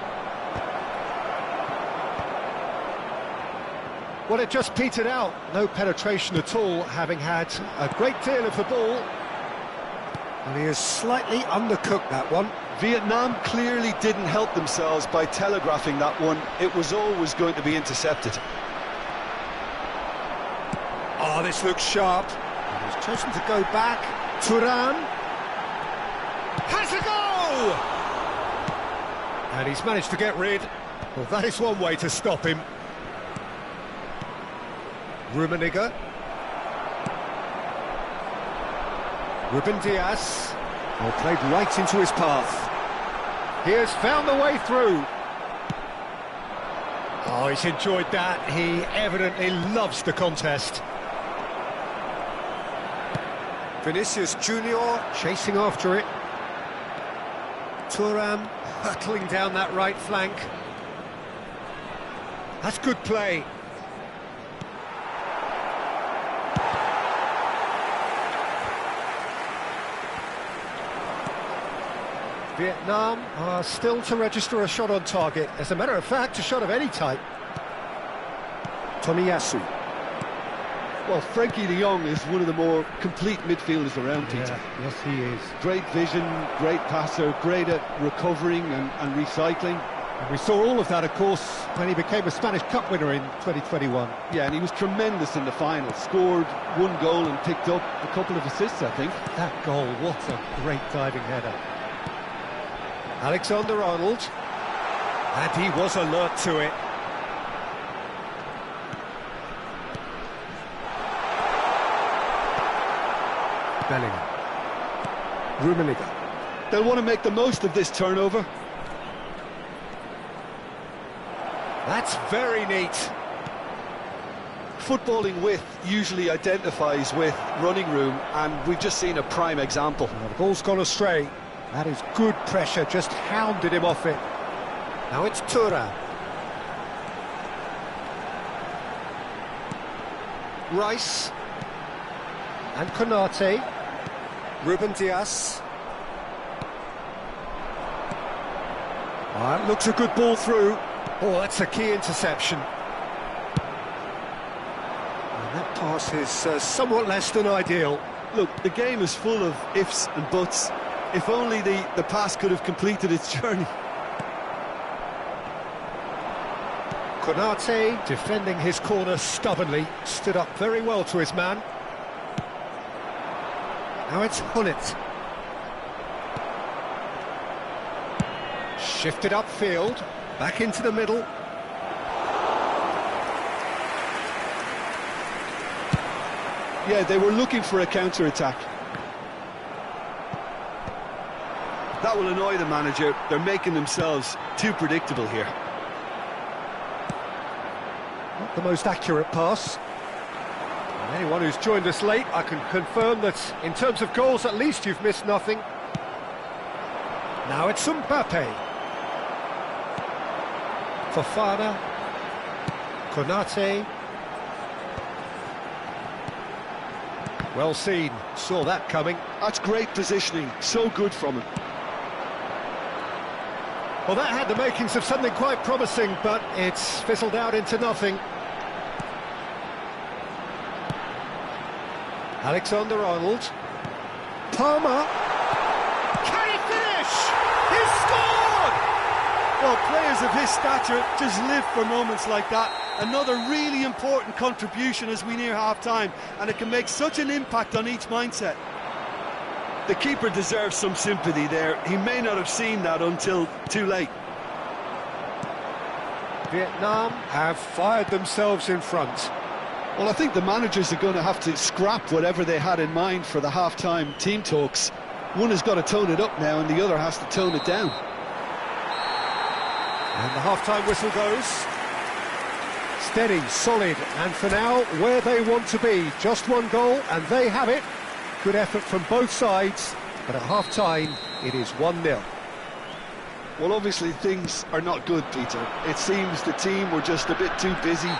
Speaker 1: Well, it just petered out. No penetration at all, having had a great deal of the ball. And he has slightly undercooked that one.
Speaker 3: Vietnam clearly didn't help themselves by telegraphing that one. It was always going to be intercepted.
Speaker 1: Oh, this looks sharp. And he's chosen to go back. Thuan has a goal! And he's managed to get rid. Well, that is one way to stop him. Rummenigge. Ruben Diaz. Well, played right into his path. He has found the way through. Oh, he's enjoyed that. He evidently loves the contest. Vinicius Junior chasing after it. Thuan hurtling down that right flank. That's good play. Vietnam are still to register a shot on target. As a matter of fact, a shot of any type. Tomiyasu.
Speaker 3: Well, Frankie de Jong is one of the more complete midfielders around, Peter.
Speaker 1: Yeah, yes, he is.
Speaker 3: Great vision, great passer, great at recovering and recycling.
Speaker 1: And we saw all of that, of course, when he became a Spanish Cup winner in 2021.
Speaker 3: Yeah, and he was tremendous in the final. Scored one goal and picked up a couple of assists, I think.
Speaker 1: That goal, what a great diving header. Alexander-Arnold. And he was alert to it. Bellingham. Rummenigge.
Speaker 3: They'll want to make the most of this turnover.
Speaker 1: That's very neat.
Speaker 3: Footballing width usually identifies with running room, and we've just seen a prime example.
Speaker 1: Well, the ball's gone astray. That is good pressure, just hounded him off it. Now it's Thuan. Rice. And Konate. Ruben Diaz. That looks a good ball through. Oh, that's a key interception. And that pass is somewhat less than ideal.
Speaker 3: Look, the game is full of ifs and buts. If only the pass could have completed its journey.
Speaker 1: Konate, defending his corner stubbornly, stood up very well to his man. Now it's Hullet. Shifted upfield, back into the middle.
Speaker 3: Yeah, they were looking for a counter-attack. That will annoy the manager. They're making themselves too predictable here.
Speaker 1: Not the most accurate pass. And anyone who's joined us late, I can confirm that in terms of goals, at least you've missed nothing. Now it's Mbappe. Fofana. Konate. Well seen, saw that coming.
Speaker 3: That's great positioning, so good from him.
Speaker 1: Well, that had the makings of something quite promising, but it's fizzled out into nothing. Alexander-Arnold. Palmer. Can he finish? He's scored!
Speaker 3: Well, players of his stature just live for moments like that. Another really important contribution as we near half-time, and it can make such an impact on each mindset. The keeper deserves some sympathy there. He may not have seen that until too late.
Speaker 1: Vietnam have fired themselves in front.
Speaker 3: Well, I think the managers are going to have to scrap whatever they had in mind for the half-time team talks. One has got to tone it up now, and the other has to tone it down.
Speaker 1: And the half-time whistle goes. Steady, solid, and for now, where they want to be. Just one goal, and they have it. Good effort from both sides, but at half-time, it is 1-0.
Speaker 3: Well, obviously, things are not good, Peter. It seems the team were just a bit too busy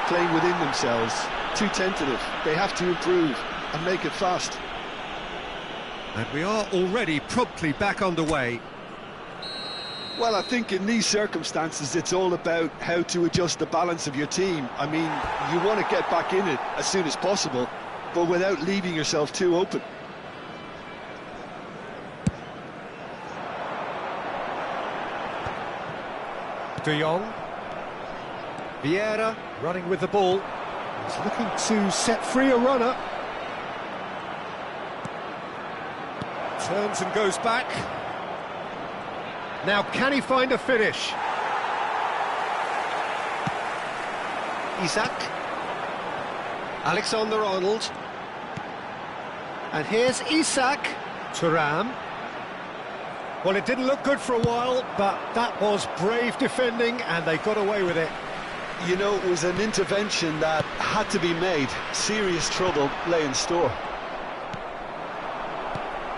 Speaker 3: playing within themselves, too tentative. They have to improve and make it fast.
Speaker 1: And we are already promptly back underway.
Speaker 3: Well, I think in these circumstances, it's all about how to adjust the balance of your team. I mean, you want to get back in it as soon as possible, but without leaving yourself too open.
Speaker 1: De Jong. Vieira running with the ball. He's looking to set free a runner. Turns and goes back. Now can he find a finish? Isak. Alexander-Arnold. And here's Isak. Thuram. Well, it didn't look good for a while, but that was brave defending, and they got away with it.
Speaker 2: You know, it was an intervention that had to be made. Serious trouble lay in store.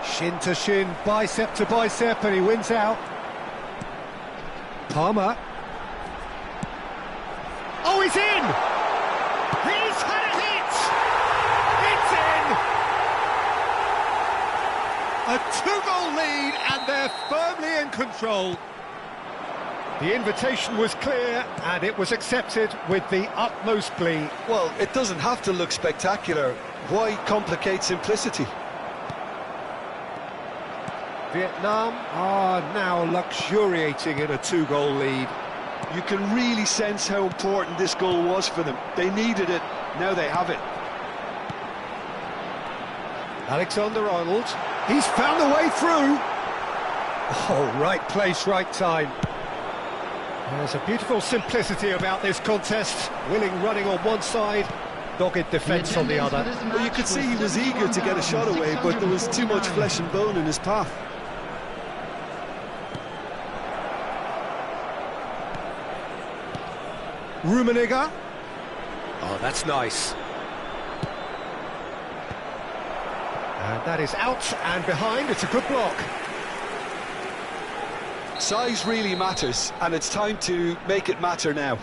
Speaker 1: Shin to shin, bicep to bicep, and he wins out. Palmer. Oh, he's in! He's had a hit! It's in! A two-goal lead, and they're firmly in control. The invitation was clear, and it was accepted with the utmost glee.
Speaker 2: Well, it doesn't have to look spectacular. Why complicate simplicity?
Speaker 1: Vietnam are now luxuriating in a two-goal lead.
Speaker 3: You can really sense how important this goal was for them. They needed it, now they have it.
Speaker 1: Alexander-Arnold, he's found a way through. Oh, right place, right time. There's a beautiful simplicity about this contest. Willing running on one side, dogged defence on the other.
Speaker 3: Well, you could see he was eager to get a shot away, but there was too much flesh and bone in his path.
Speaker 1: Rummenigge. Oh, that's nice. And that is out and behind. It's a good block.
Speaker 2: Size really matters, and it's time to make it matter now.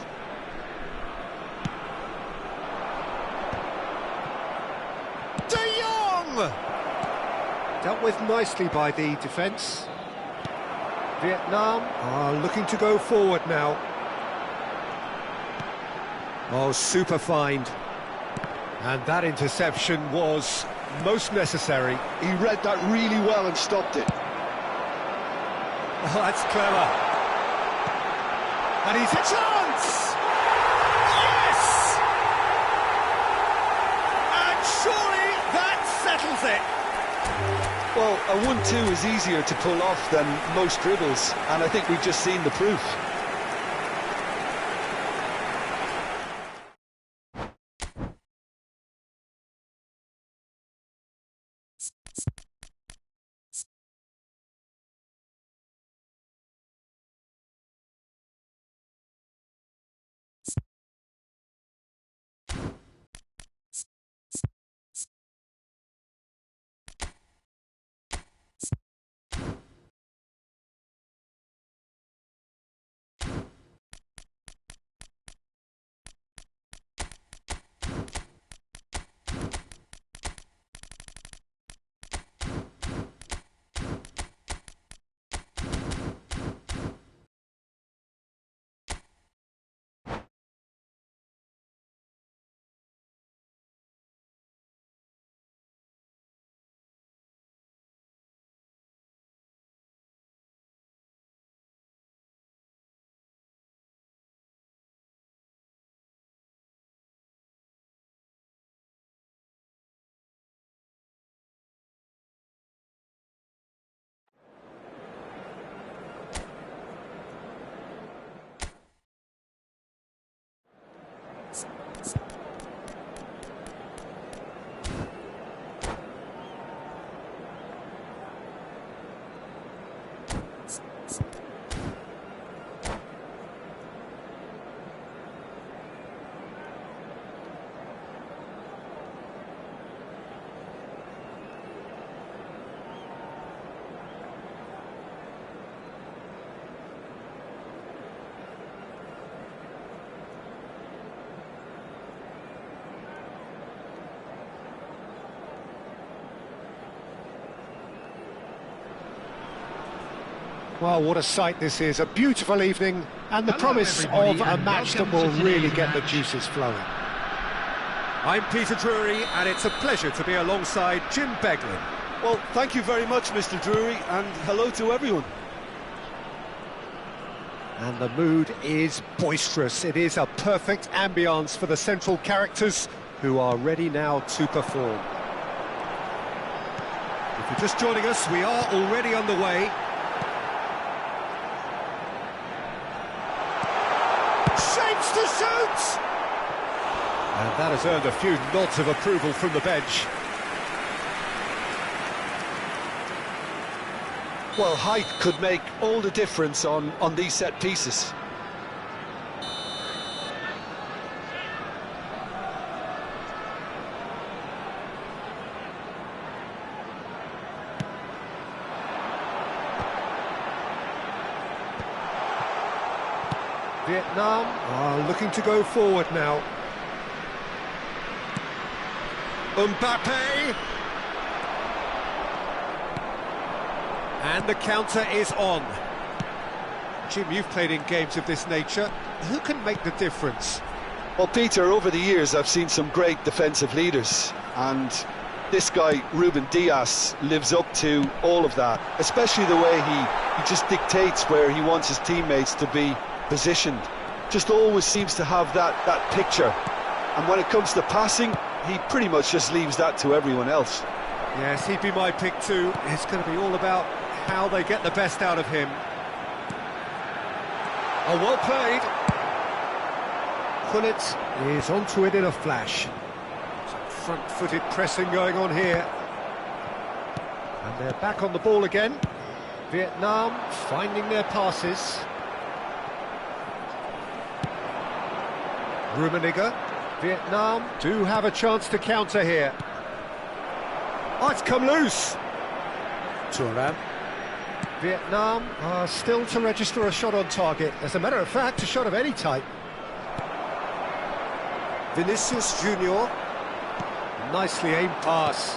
Speaker 1: De Jong! Dealt with nicely by the defence. Vietnam are looking to go forward now. Oh, super find. And that interception was most necessary.
Speaker 3: He read that really well and stopped it.
Speaker 1: Oh, that's clever. And he's a chance! Yes! And surely that settles it.
Speaker 2: Well, a 1-2 is easier to pull off than most dribbles, and I think we've just seen the proof.
Speaker 1: Well, what a sight this is. A beautiful evening and the promise of a match that will really get the juices flowing. I'm Peter Drury, and it's a pleasure to be alongside Jim Beglin.
Speaker 3: Well, thank you very much, Mr. Drury, and hello to everyone.
Speaker 1: And the mood is boisterous. It is a perfect ambience for the central characters who are ready now to perform. If you're just joining us, we are already underway. Shapes to shoot! And that has earned a few nods of approval from the bench.
Speaker 2: Well, height could make all the difference on these set pieces.
Speaker 1: Vietnam are looking to go forward now. Mbappe! And the counter is on. Jim, you've played in games of this nature. Who can make the difference?
Speaker 2: Well, Peter, over the years I've seen some great defensive leaders, and this guy, Ruben Dias, lives up to all of that, especially the way he just dictates where he wants his teammates to be positioned. Just always seems to have that picture, and when it comes to passing, he pretty much just leaves that to everyone else.
Speaker 1: Yes, he'd be my pick too. It's going to be all about how they get the best out of him. Oh, well played. Gullit is onto it in a flash. Some front-footed pressing going on here. And they're back on the ball again. Vietnam finding their passes. Rummenigge. Vietnam do have a chance to counter here. Oh, it's come loose. Thuan. Vietnam are still to register a shot on target. As a matter of fact, a shot of any type. Vinicius Junior. Nicely aimed pass.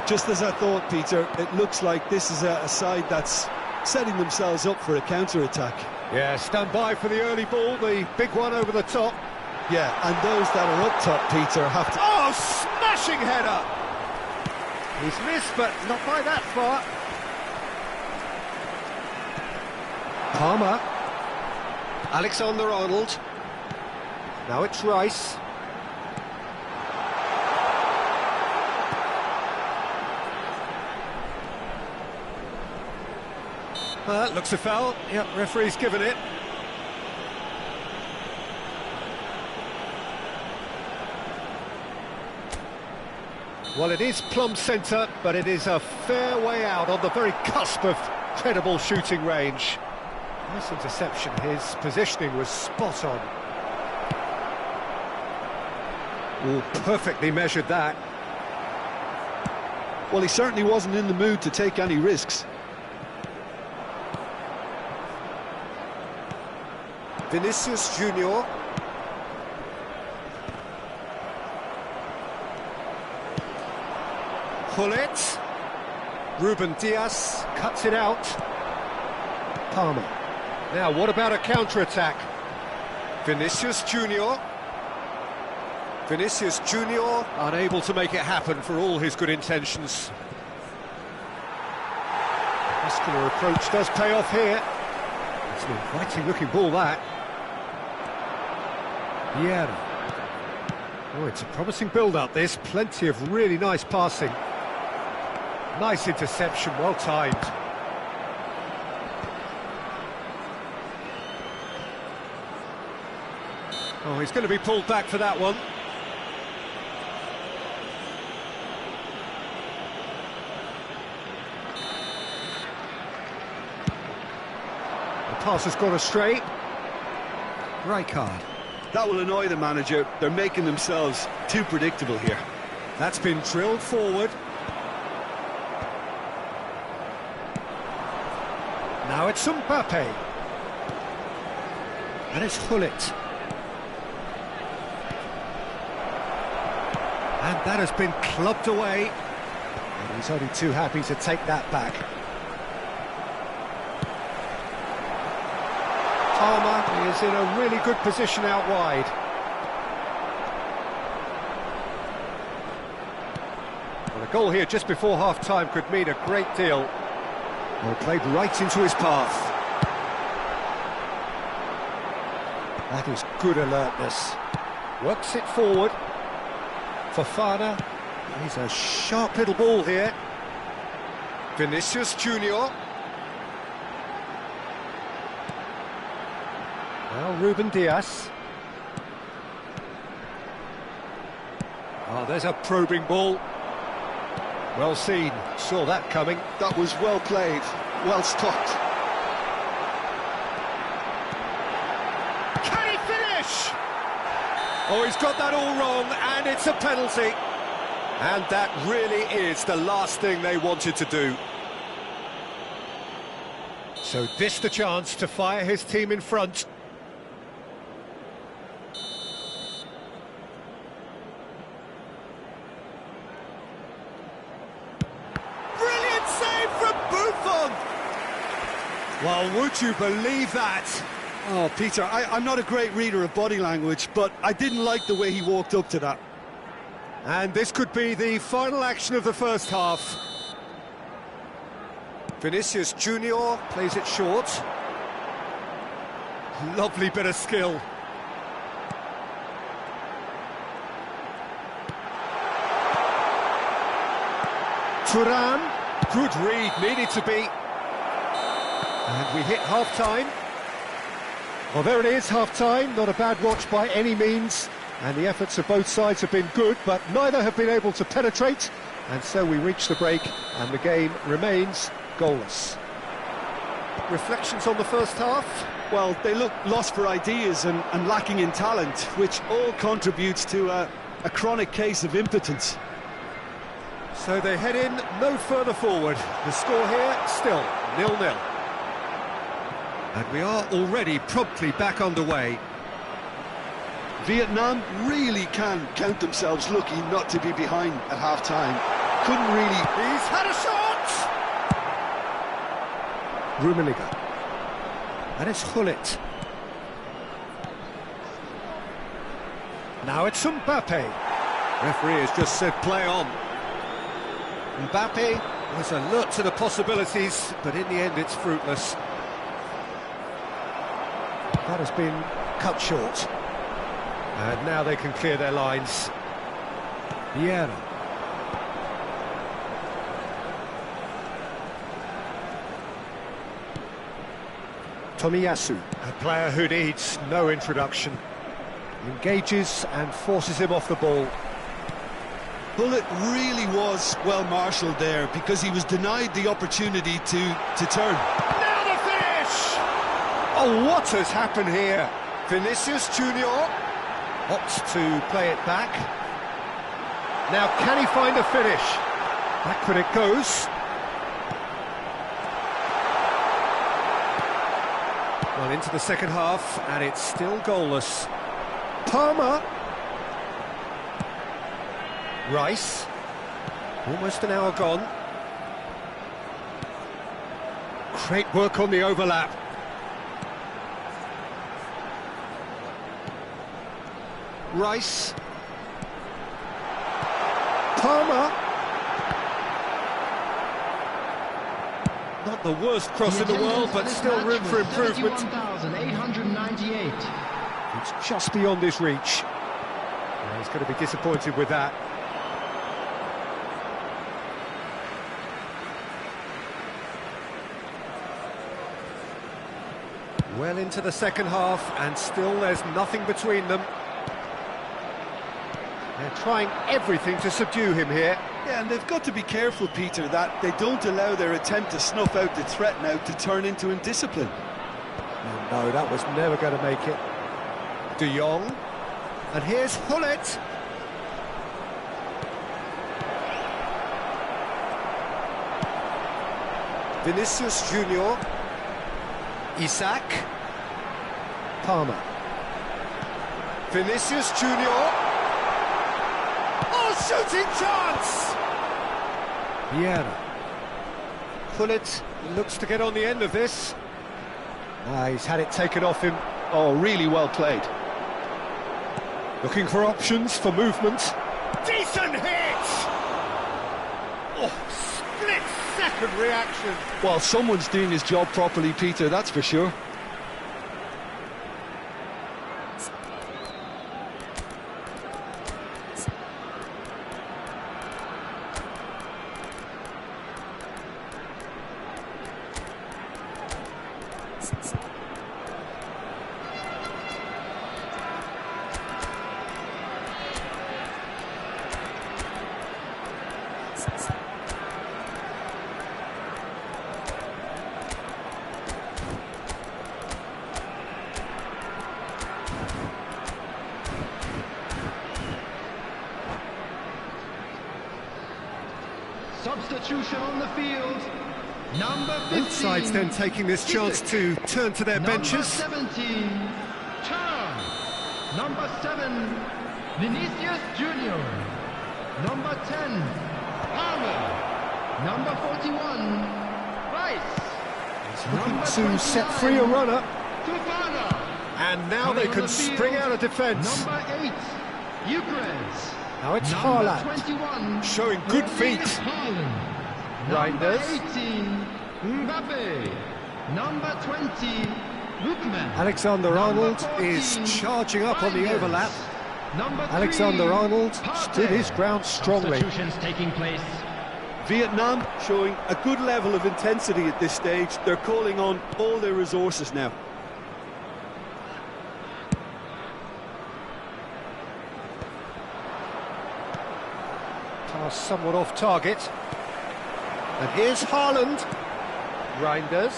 Speaker 3: Just as I thought, Peter, it looks like this is a side that's setting themselves up for a counter-attack.
Speaker 1: Yeah, stand by for the early ball, the big one over the top.
Speaker 3: Yeah, and those that are up top, Peter, have to...
Speaker 1: Oh, smashing header! He's missed, but not by that far. Palmer. Alexander-Arnold. Now it's Rice. Looks a foul. Yep, referee's given it. Well, it is plumb centre, but it is a fair way out on the very cusp of credible shooting range. Nice interception. His positioning was spot on. Oh, perfectly measured that.
Speaker 3: Well, he certainly wasn't in the mood to take any risks.
Speaker 1: Vinicius Junior. Gullit. Ruben Dias cuts it out. Palmer. Now, what about a counter-attack? Vinicius Junior. Vinicius Junior unable to make it happen for all his good intentions. Muscular approach does pay off here. It's an inviting-looking ball, that. Yeah. Oh, it's a promising build-up, this. Plenty of really nice passing. Nice interception, well timed. Oh, he's going to be pulled back for that one. The pass has gone astray. Right card.
Speaker 3: That will annoy the manager. They're making themselves too predictable here.
Speaker 1: That's been drilled forward. Now it's Mbappe. And it's Gullit. And that has been clubbed away. And he's only too happy to take that back. Palmer is in a really good position out wide. Well, a goal here just before half-time could mean a great deal. Well, played right into his path. That is good alertness. Works it forward. Fofana. He's a sharp little ball here. Vinicius Junior. Now Ruben Diaz. Oh, there's a probing ball. Well seen, saw that coming.
Speaker 3: That was well played, well stopped.
Speaker 1: Can he finish? Oh, he's got that all wrong, and it's a penalty. And that really is the last thing they wanted to do. So this the chance to fire his team in front. Well, would you believe that?
Speaker 3: Oh, Peter, I'm not a great reader of body language, but I didn't like the way he walked up to that.
Speaker 1: And this could be the final action of the first half. Vinicius Junior plays it short. Lovely bit of skill. Thuan, good read, needed to be. And we hit half-time. Well, there it is, half-time. Not a bad watch by any means. And the efforts of both sides have been good, but neither have been able to penetrate. And so we reach the break, and the game remains goalless. Reflections on the first half?
Speaker 3: Well, they look lost for ideas and lacking in talent, which all contributes to a chronic case of impotence.
Speaker 1: So they head in no further forward. The score here, still 0-0. And we are already promptly back underway.
Speaker 3: Vietnam really can count themselves lucky not to be behind at half-time. Couldn't really...
Speaker 1: He's had a shot! Rummenigge. And it's Gullit. Now it's Mbappe. Referee has just said play on. Mbappe was alert to the possibilities, but in the end it's fruitless. That has been cut short. And now they can clear their lines. Vieira. Tomiyasu, a player who needs no introduction. Engages and forces him off the ball.
Speaker 3: Gullit really was well marshalled there because he was denied the opportunity to turn.
Speaker 1: Now the finish! Oh, what has happened here? Vinicius Junior opts to play it back. Now, can he find a finish? Backward it goes. Well, into the second half, and it's still goalless. Palmer. Rice. Almost an hour gone. Great work on the overlap. Rice. Palmer. Not the worst cross in the world, but still room for improvement.
Speaker 4: 31,898.
Speaker 1: It's just beyond his reach. He's going to be disappointed with that. Well into the second half, and still there's nothing between them. They're trying everything to subdue him here.
Speaker 3: Yeah, and they've got to be careful, Peter, that they don't allow their attempt to snuff out the threat now to turn into indiscipline.
Speaker 1: Oh, no, that was never going to make it. De Jong. And here's Gullit. Vinicius Junior. Isaac. Palmer. Vinicius Junior. Oh, shooting chance! Vieira. Gullit looks to get on the end of this. He's had it taken off him.
Speaker 3: Oh, really well played.
Speaker 1: Looking for options for movement. Decent hit! Oh, split-second reaction.
Speaker 3: Well, someone's doing his job properly, Peter, that's for sure.
Speaker 4: Substitution on the field. Number 15.
Speaker 1: Both sides then taking this chance to turn to their benches.
Speaker 4: Number 17. Turn. Number 7. Vinicius Junior. Number 10. Palmer. Number 41. Rice.
Speaker 1: Looking to set free a runner.
Speaker 4: Thuan-sony.
Speaker 1: And now they can spring out of defence.
Speaker 4: Number 8. Eucharist.
Speaker 1: Now it's
Speaker 4: Number
Speaker 1: Haaland,
Speaker 4: 21.
Speaker 1: showing good feet.
Speaker 4: Number
Speaker 1: Reinders.
Speaker 4: 18. Mbappe. Number 20. Lookman.
Speaker 1: Alexander-Arnold
Speaker 4: Number 14,
Speaker 1: is charging up on the
Speaker 4: Reinders.
Speaker 1: overlap.
Speaker 4: Number 3,
Speaker 1: Alexander-Arnold
Speaker 4: Partey.
Speaker 1: stood his ground strongly.
Speaker 4: Substitutions taking place.
Speaker 3: Vietnam showing a good level of intensity at this stage. They're calling on all their resources now.
Speaker 1: Pass somewhat off target. And here's Haaland. Reinders.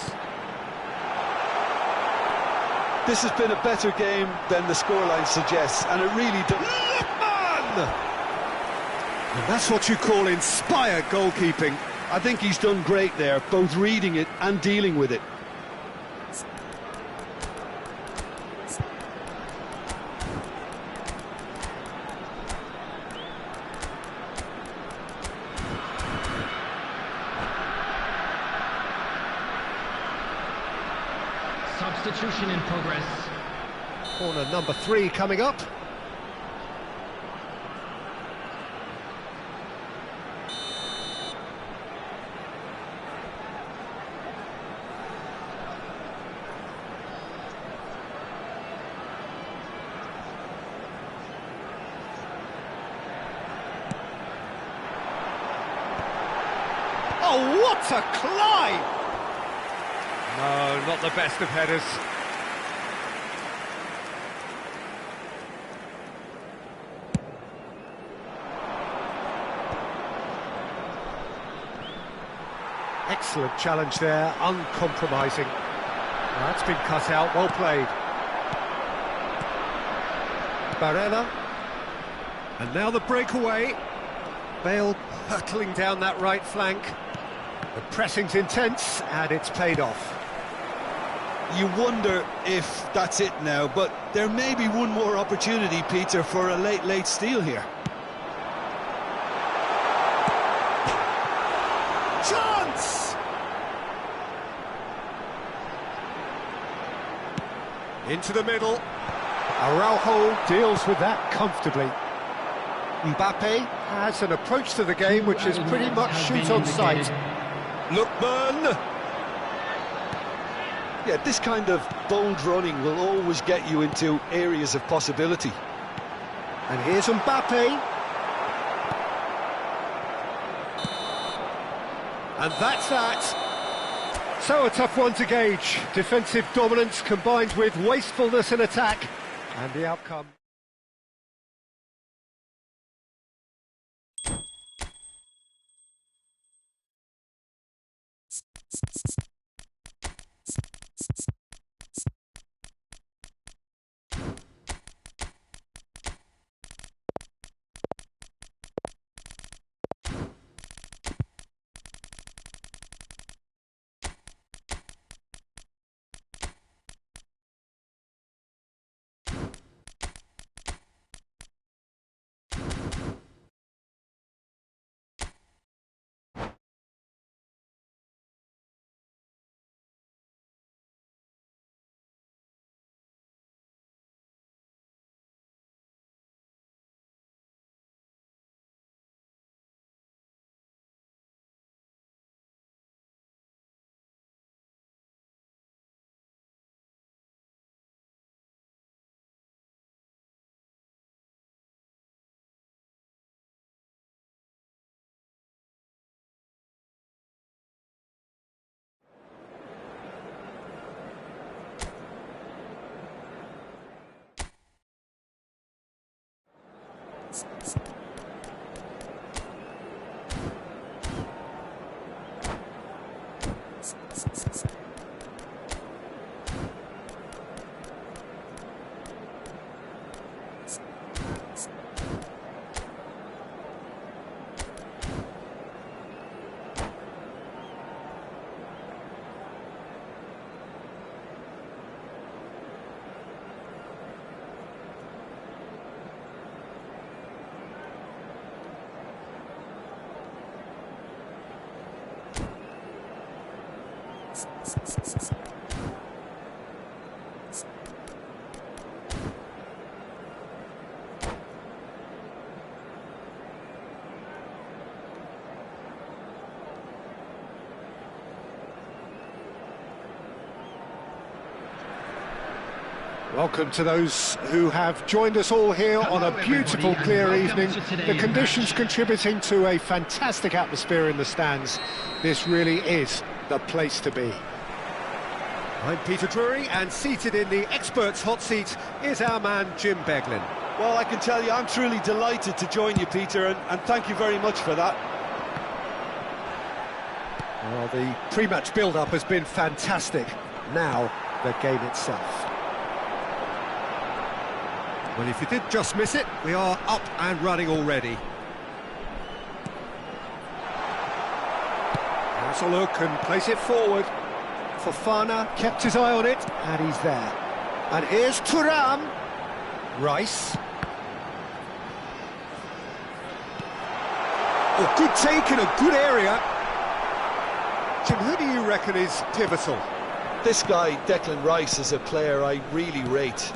Speaker 3: This has been a better game than the scoreline suggests, and it really does.
Speaker 1: And that's what you call inspired goalkeeping.
Speaker 3: I think he's done great there, both reading it and dealing with it.
Speaker 4: Substitution in progress.
Speaker 1: Corner number 3 coming up. Oh, what a climb! No, not the best of headers. Excellent challenge there, uncompromising. That's been cut out, well played. Barella. And now the breakaway. Bale hurtling down that right flank. The pressing's intense, and it's paid off.
Speaker 3: You wonder if that's it now, but there may be one more opportunity, Peter, for a late steal here.
Speaker 1: Chance! Into the middle. Araujo deals with that comfortably. Mbappe has an approach to the game which is pretty much shoot on sight. Lookman!
Speaker 3: Yeah, this kind of bold running will always get you into areas of possibility.
Speaker 1: And here's Mbappe. And that's that. So a tough one to gauge. Defensive dominance combined with wastefulness in attack. And the outcome... Welcome to those who have joined us all here on a beautiful, clear evening. The conditions contributing to a fantastic atmosphere in the stands. This really is the place to be. I'm Peter Drury, and seated in the experts' hot seat is our man Jim Beglin.
Speaker 3: Well, I can tell you I'm truly delighted to join you, Peter, and thank you very much for that.
Speaker 1: Well, the pre-match build-up has been fantastic. Now, the game itself. Well, if you did just miss it, we are up and running already. Has a look and place it forward. Fofana kept his eye on it, and he's there. And here's Thuram. Rice. Oh, good take in a good area. Jim, who do you reckon is pivotal?
Speaker 2: This guy, Declan Rice, is a player I really rate.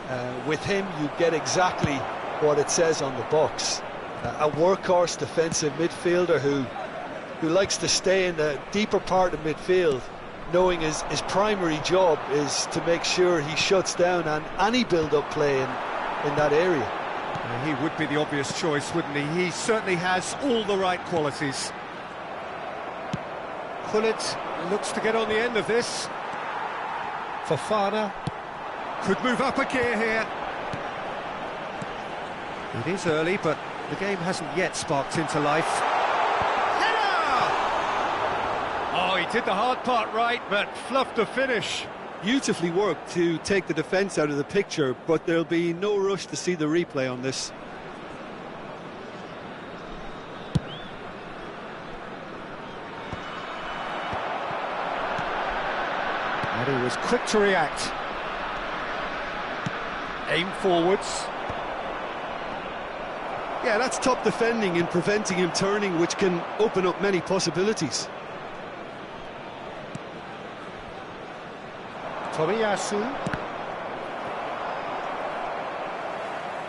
Speaker 2: With him, you get exactly what it says on the box. A workhorse defensive midfielder who likes to stay in the deeper part of midfield, knowing his primary job is to make sure he shuts down any build-up play in that area.
Speaker 1: He would be the obvious choice, wouldn't he? He certainly has all the right qualities. Gullit looks to get on the end of this. Fofana could move up a gear here. It is early, but the game hasn't yet sparked into life. Header! Oh, he did the hard part right, but fluffed the finish.
Speaker 3: Beautifully worked to take the defence out of the picture, but there'll be no rush to see the replay on this.
Speaker 1: And he was quick to react. Aim forwards.
Speaker 3: Yeah, that's top defending and preventing him turning, which can open up many possibilities.
Speaker 1: Tomiyasu.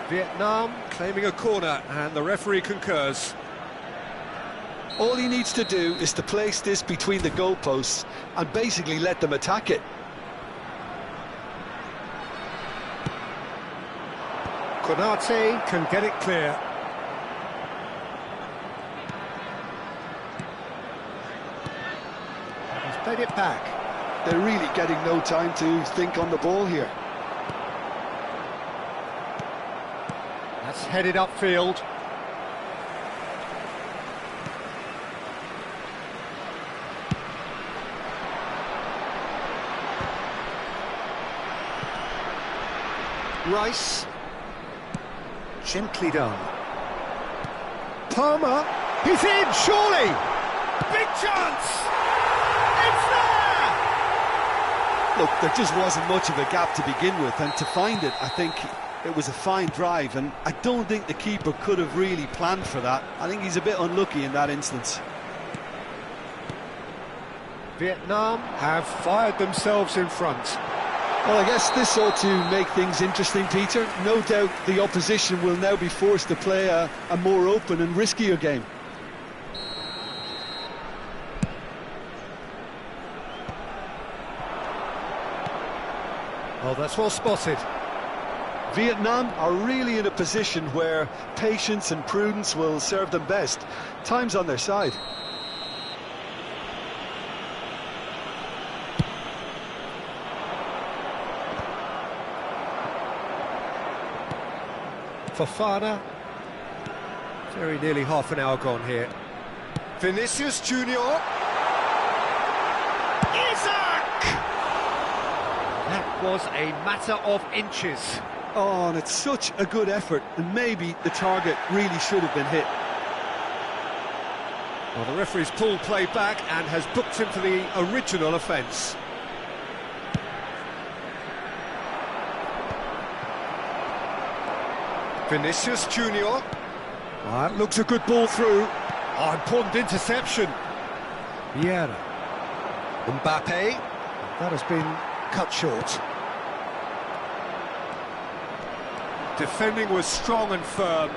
Speaker 1: Vietnam claiming a corner, and the referee concurs.
Speaker 2: All he needs to do is to place this between the goalposts and basically let them attack it.
Speaker 1: Konate can get it clear. He's played it back.
Speaker 3: They're really getting no time to think on the ball here.
Speaker 1: That's headed upfield. Rice. Gently done. Palmer. He's in, surely! Big chance! It's there!
Speaker 3: Look, there just wasn't much of a gap to begin with, and to find it, I think it was a fine drive, and I don't think the keeper could have really planned for that. I think he's a bit unlucky in that instance.
Speaker 1: Vietnam have fired themselves in front.
Speaker 2: Well, I guess this ought to make things interesting, Peter. No doubt the opposition will now be forced to play a more open and riskier game.
Speaker 1: Oh, that's well spotted.
Speaker 2: Vietnam are really in a position where patience and prudence will serve them best. Time's on their side.
Speaker 1: Fofana. Very nearly half an hour gone here. Vinicius Junior. Isaac! That was a matter of inches.
Speaker 3: Oh, and it's such a good effort, and maybe the target really should have been hit.
Speaker 1: Well, the referee's pulled play back and has booked him for the original offence. Vinicius Junior. That looks a good ball through. Oh, important interception. Vieira. Mbappe. That has been cut short. Defending was strong and firm.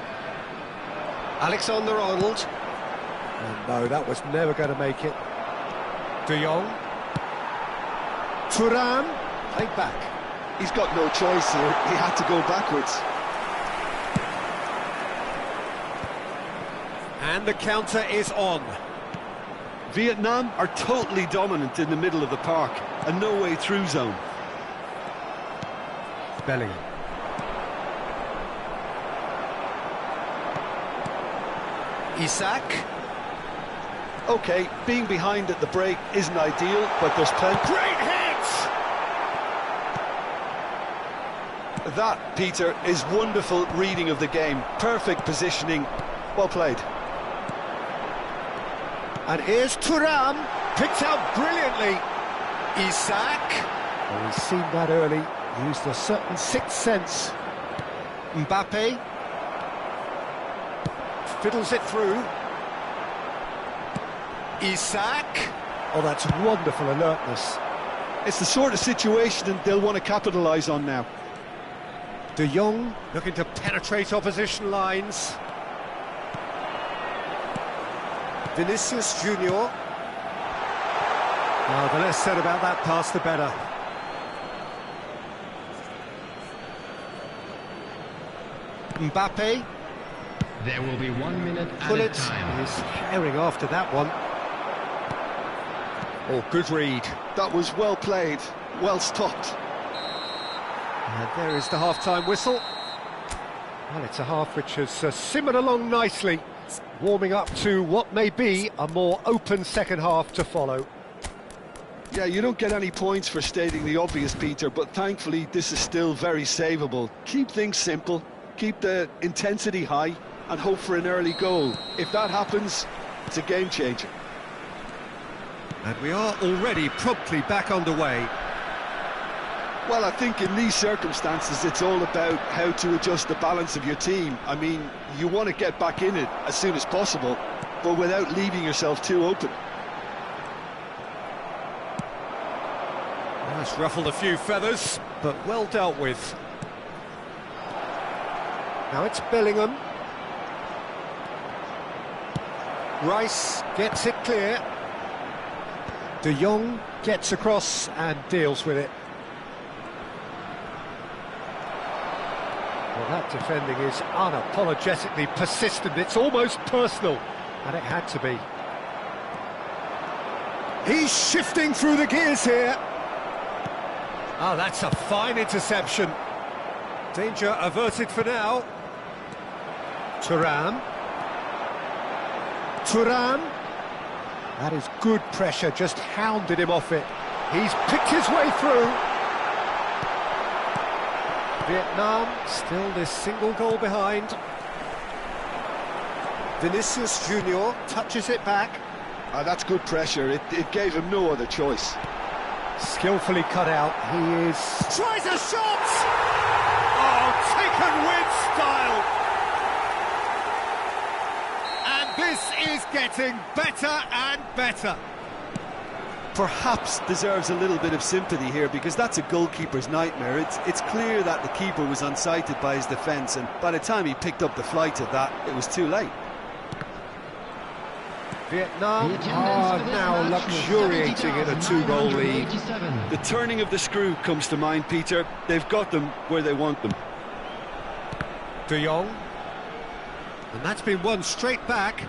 Speaker 1: Alexander-Arnold. And no, that was never going to make it. De Jong. Thuan. Played back.
Speaker 3: He's got no choice here. He had to go backwards.
Speaker 1: And the counter is on.
Speaker 3: Vietnam are totally dominant in the middle of the park, a no-way through zone.
Speaker 1: Bellingham. Isaac.
Speaker 3: OK, being behind at the break isn't ideal, but there's plenty.
Speaker 1: Great hit!
Speaker 3: That, Peter, is wonderful reading of the game. Perfect positioning. Well played.
Speaker 1: And here's Thuan, picked out brilliantly. Isaac. Well, he's seen that early, used a certain sixth sense. Mbappe. Fiddles it through. Isaac. Oh, that's wonderful alertness.
Speaker 3: It's the sort of situation they'll want to capitalise on now.
Speaker 1: De Jong looking to penetrate opposition lines. Vinicius Junior. Well, the less said about that pass, the better. Mbappe.
Speaker 4: There will be 1 minute
Speaker 1: Pullet
Speaker 4: added time.
Speaker 1: is herring after that one. Oh, good read.
Speaker 3: That was well played, well stopped.
Speaker 1: And there is the half-time whistle. Well, it's a half which has simmered along nicely, warming up to what may be a more open second half to follow.
Speaker 3: Yeah, you don't get any points for stating the obvious, Peter, but thankfully this is still very savable. Keep things simple, keep the intensity high, and hope for an early goal. If that happens, it's a game changer.
Speaker 1: And we are already promptly back underway.
Speaker 3: Well, I think in these circumstances it's all about how to adjust the balance of your team. I mean, you want to get back in it as soon as possible, but without leaving yourself too open.
Speaker 1: That's ruffled a few feathers, but well dealt with. Now it's Bellingham. Rice gets it clear. De Jong gets across and deals with it. Well, that defending is unapologetically persistent. It's almost personal, and it had to be. He's shifting through the gears here. Oh, that's a fine interception. Danger averted for now. Thuan. Thuan. That is good pressure, just hounded him off it. He's picked his way through. Vietnam still this single goal behind. Vinicius Junior touches it back.
Speaker 3: That's good pressure. It gave him no other choice.
Speaker 1: Skillfully cut out. He is... Tries a shot! Oh, taken with style! And this is getting better and better.
Speaker 3: Perhaps deserves a little bit of sympathy here, because that's a goalkeeper's nightmare. It's clear that the keeper was unsighted by his defence, and by the time he picked up the flight of that, it was too late.
Speaker 1: Vietnam are now luxuriating in a two-goal lead.
Speaker 3: The turning of the screw comes to mind, Peter. They've got them where they want them.
Speaker 1: De Jong. And that's been won straight back.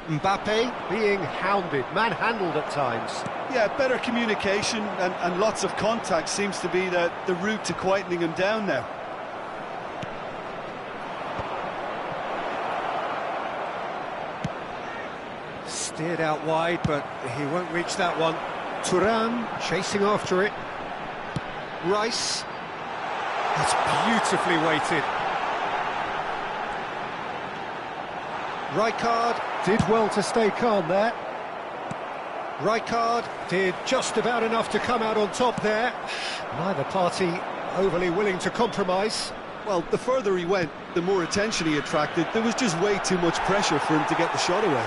Speaker 1: Mbappe being hounded, manhandled at times.
Speaker 3: Yeah, better communication and lots of contact seems to be the route to quietening him down now.
Speaker 1: Steered out wide, but he won't reach that one. Thuan chasing after it. Rice. That's beautifully weighted. Rijkaard did well to stay calm there. Rijkaard did just about enough to come out on top there. Neither party overly willing to compromise.
Speaker 3: Well, the further he went, the more attention he attracted. There was just way too much pressure for him to get the shot away.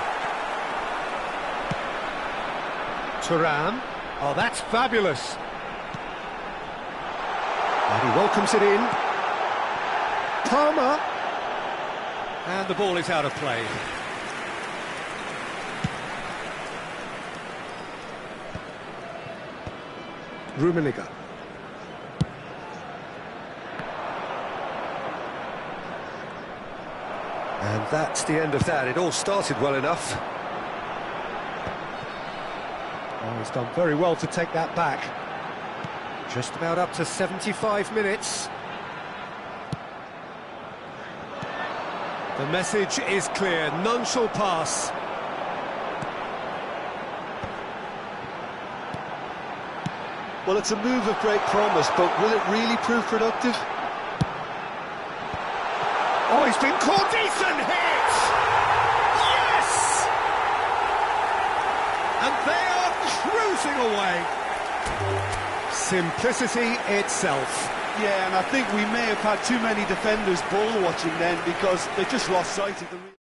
Speaker 1: Thuan. Oh, that's fabulous. And he welcomes it in. Palmer. And the ball is out of play. Rummenigge. And that's the end of that. It all started well enough. Oh, he's done very well to take that back. Just about up to 75 minutes. The message is clear, none shall pass.
Speaker 2: Well, it's a move of great promise, but will it really prove productive?
Speaker 1: Oh, he's been caught, decent hit! Yes! And they are cruising away. Simplicity itself.
Speaker 3: Yeah, and I think we may have had too many defenders ball watching then because they just lost sight of the...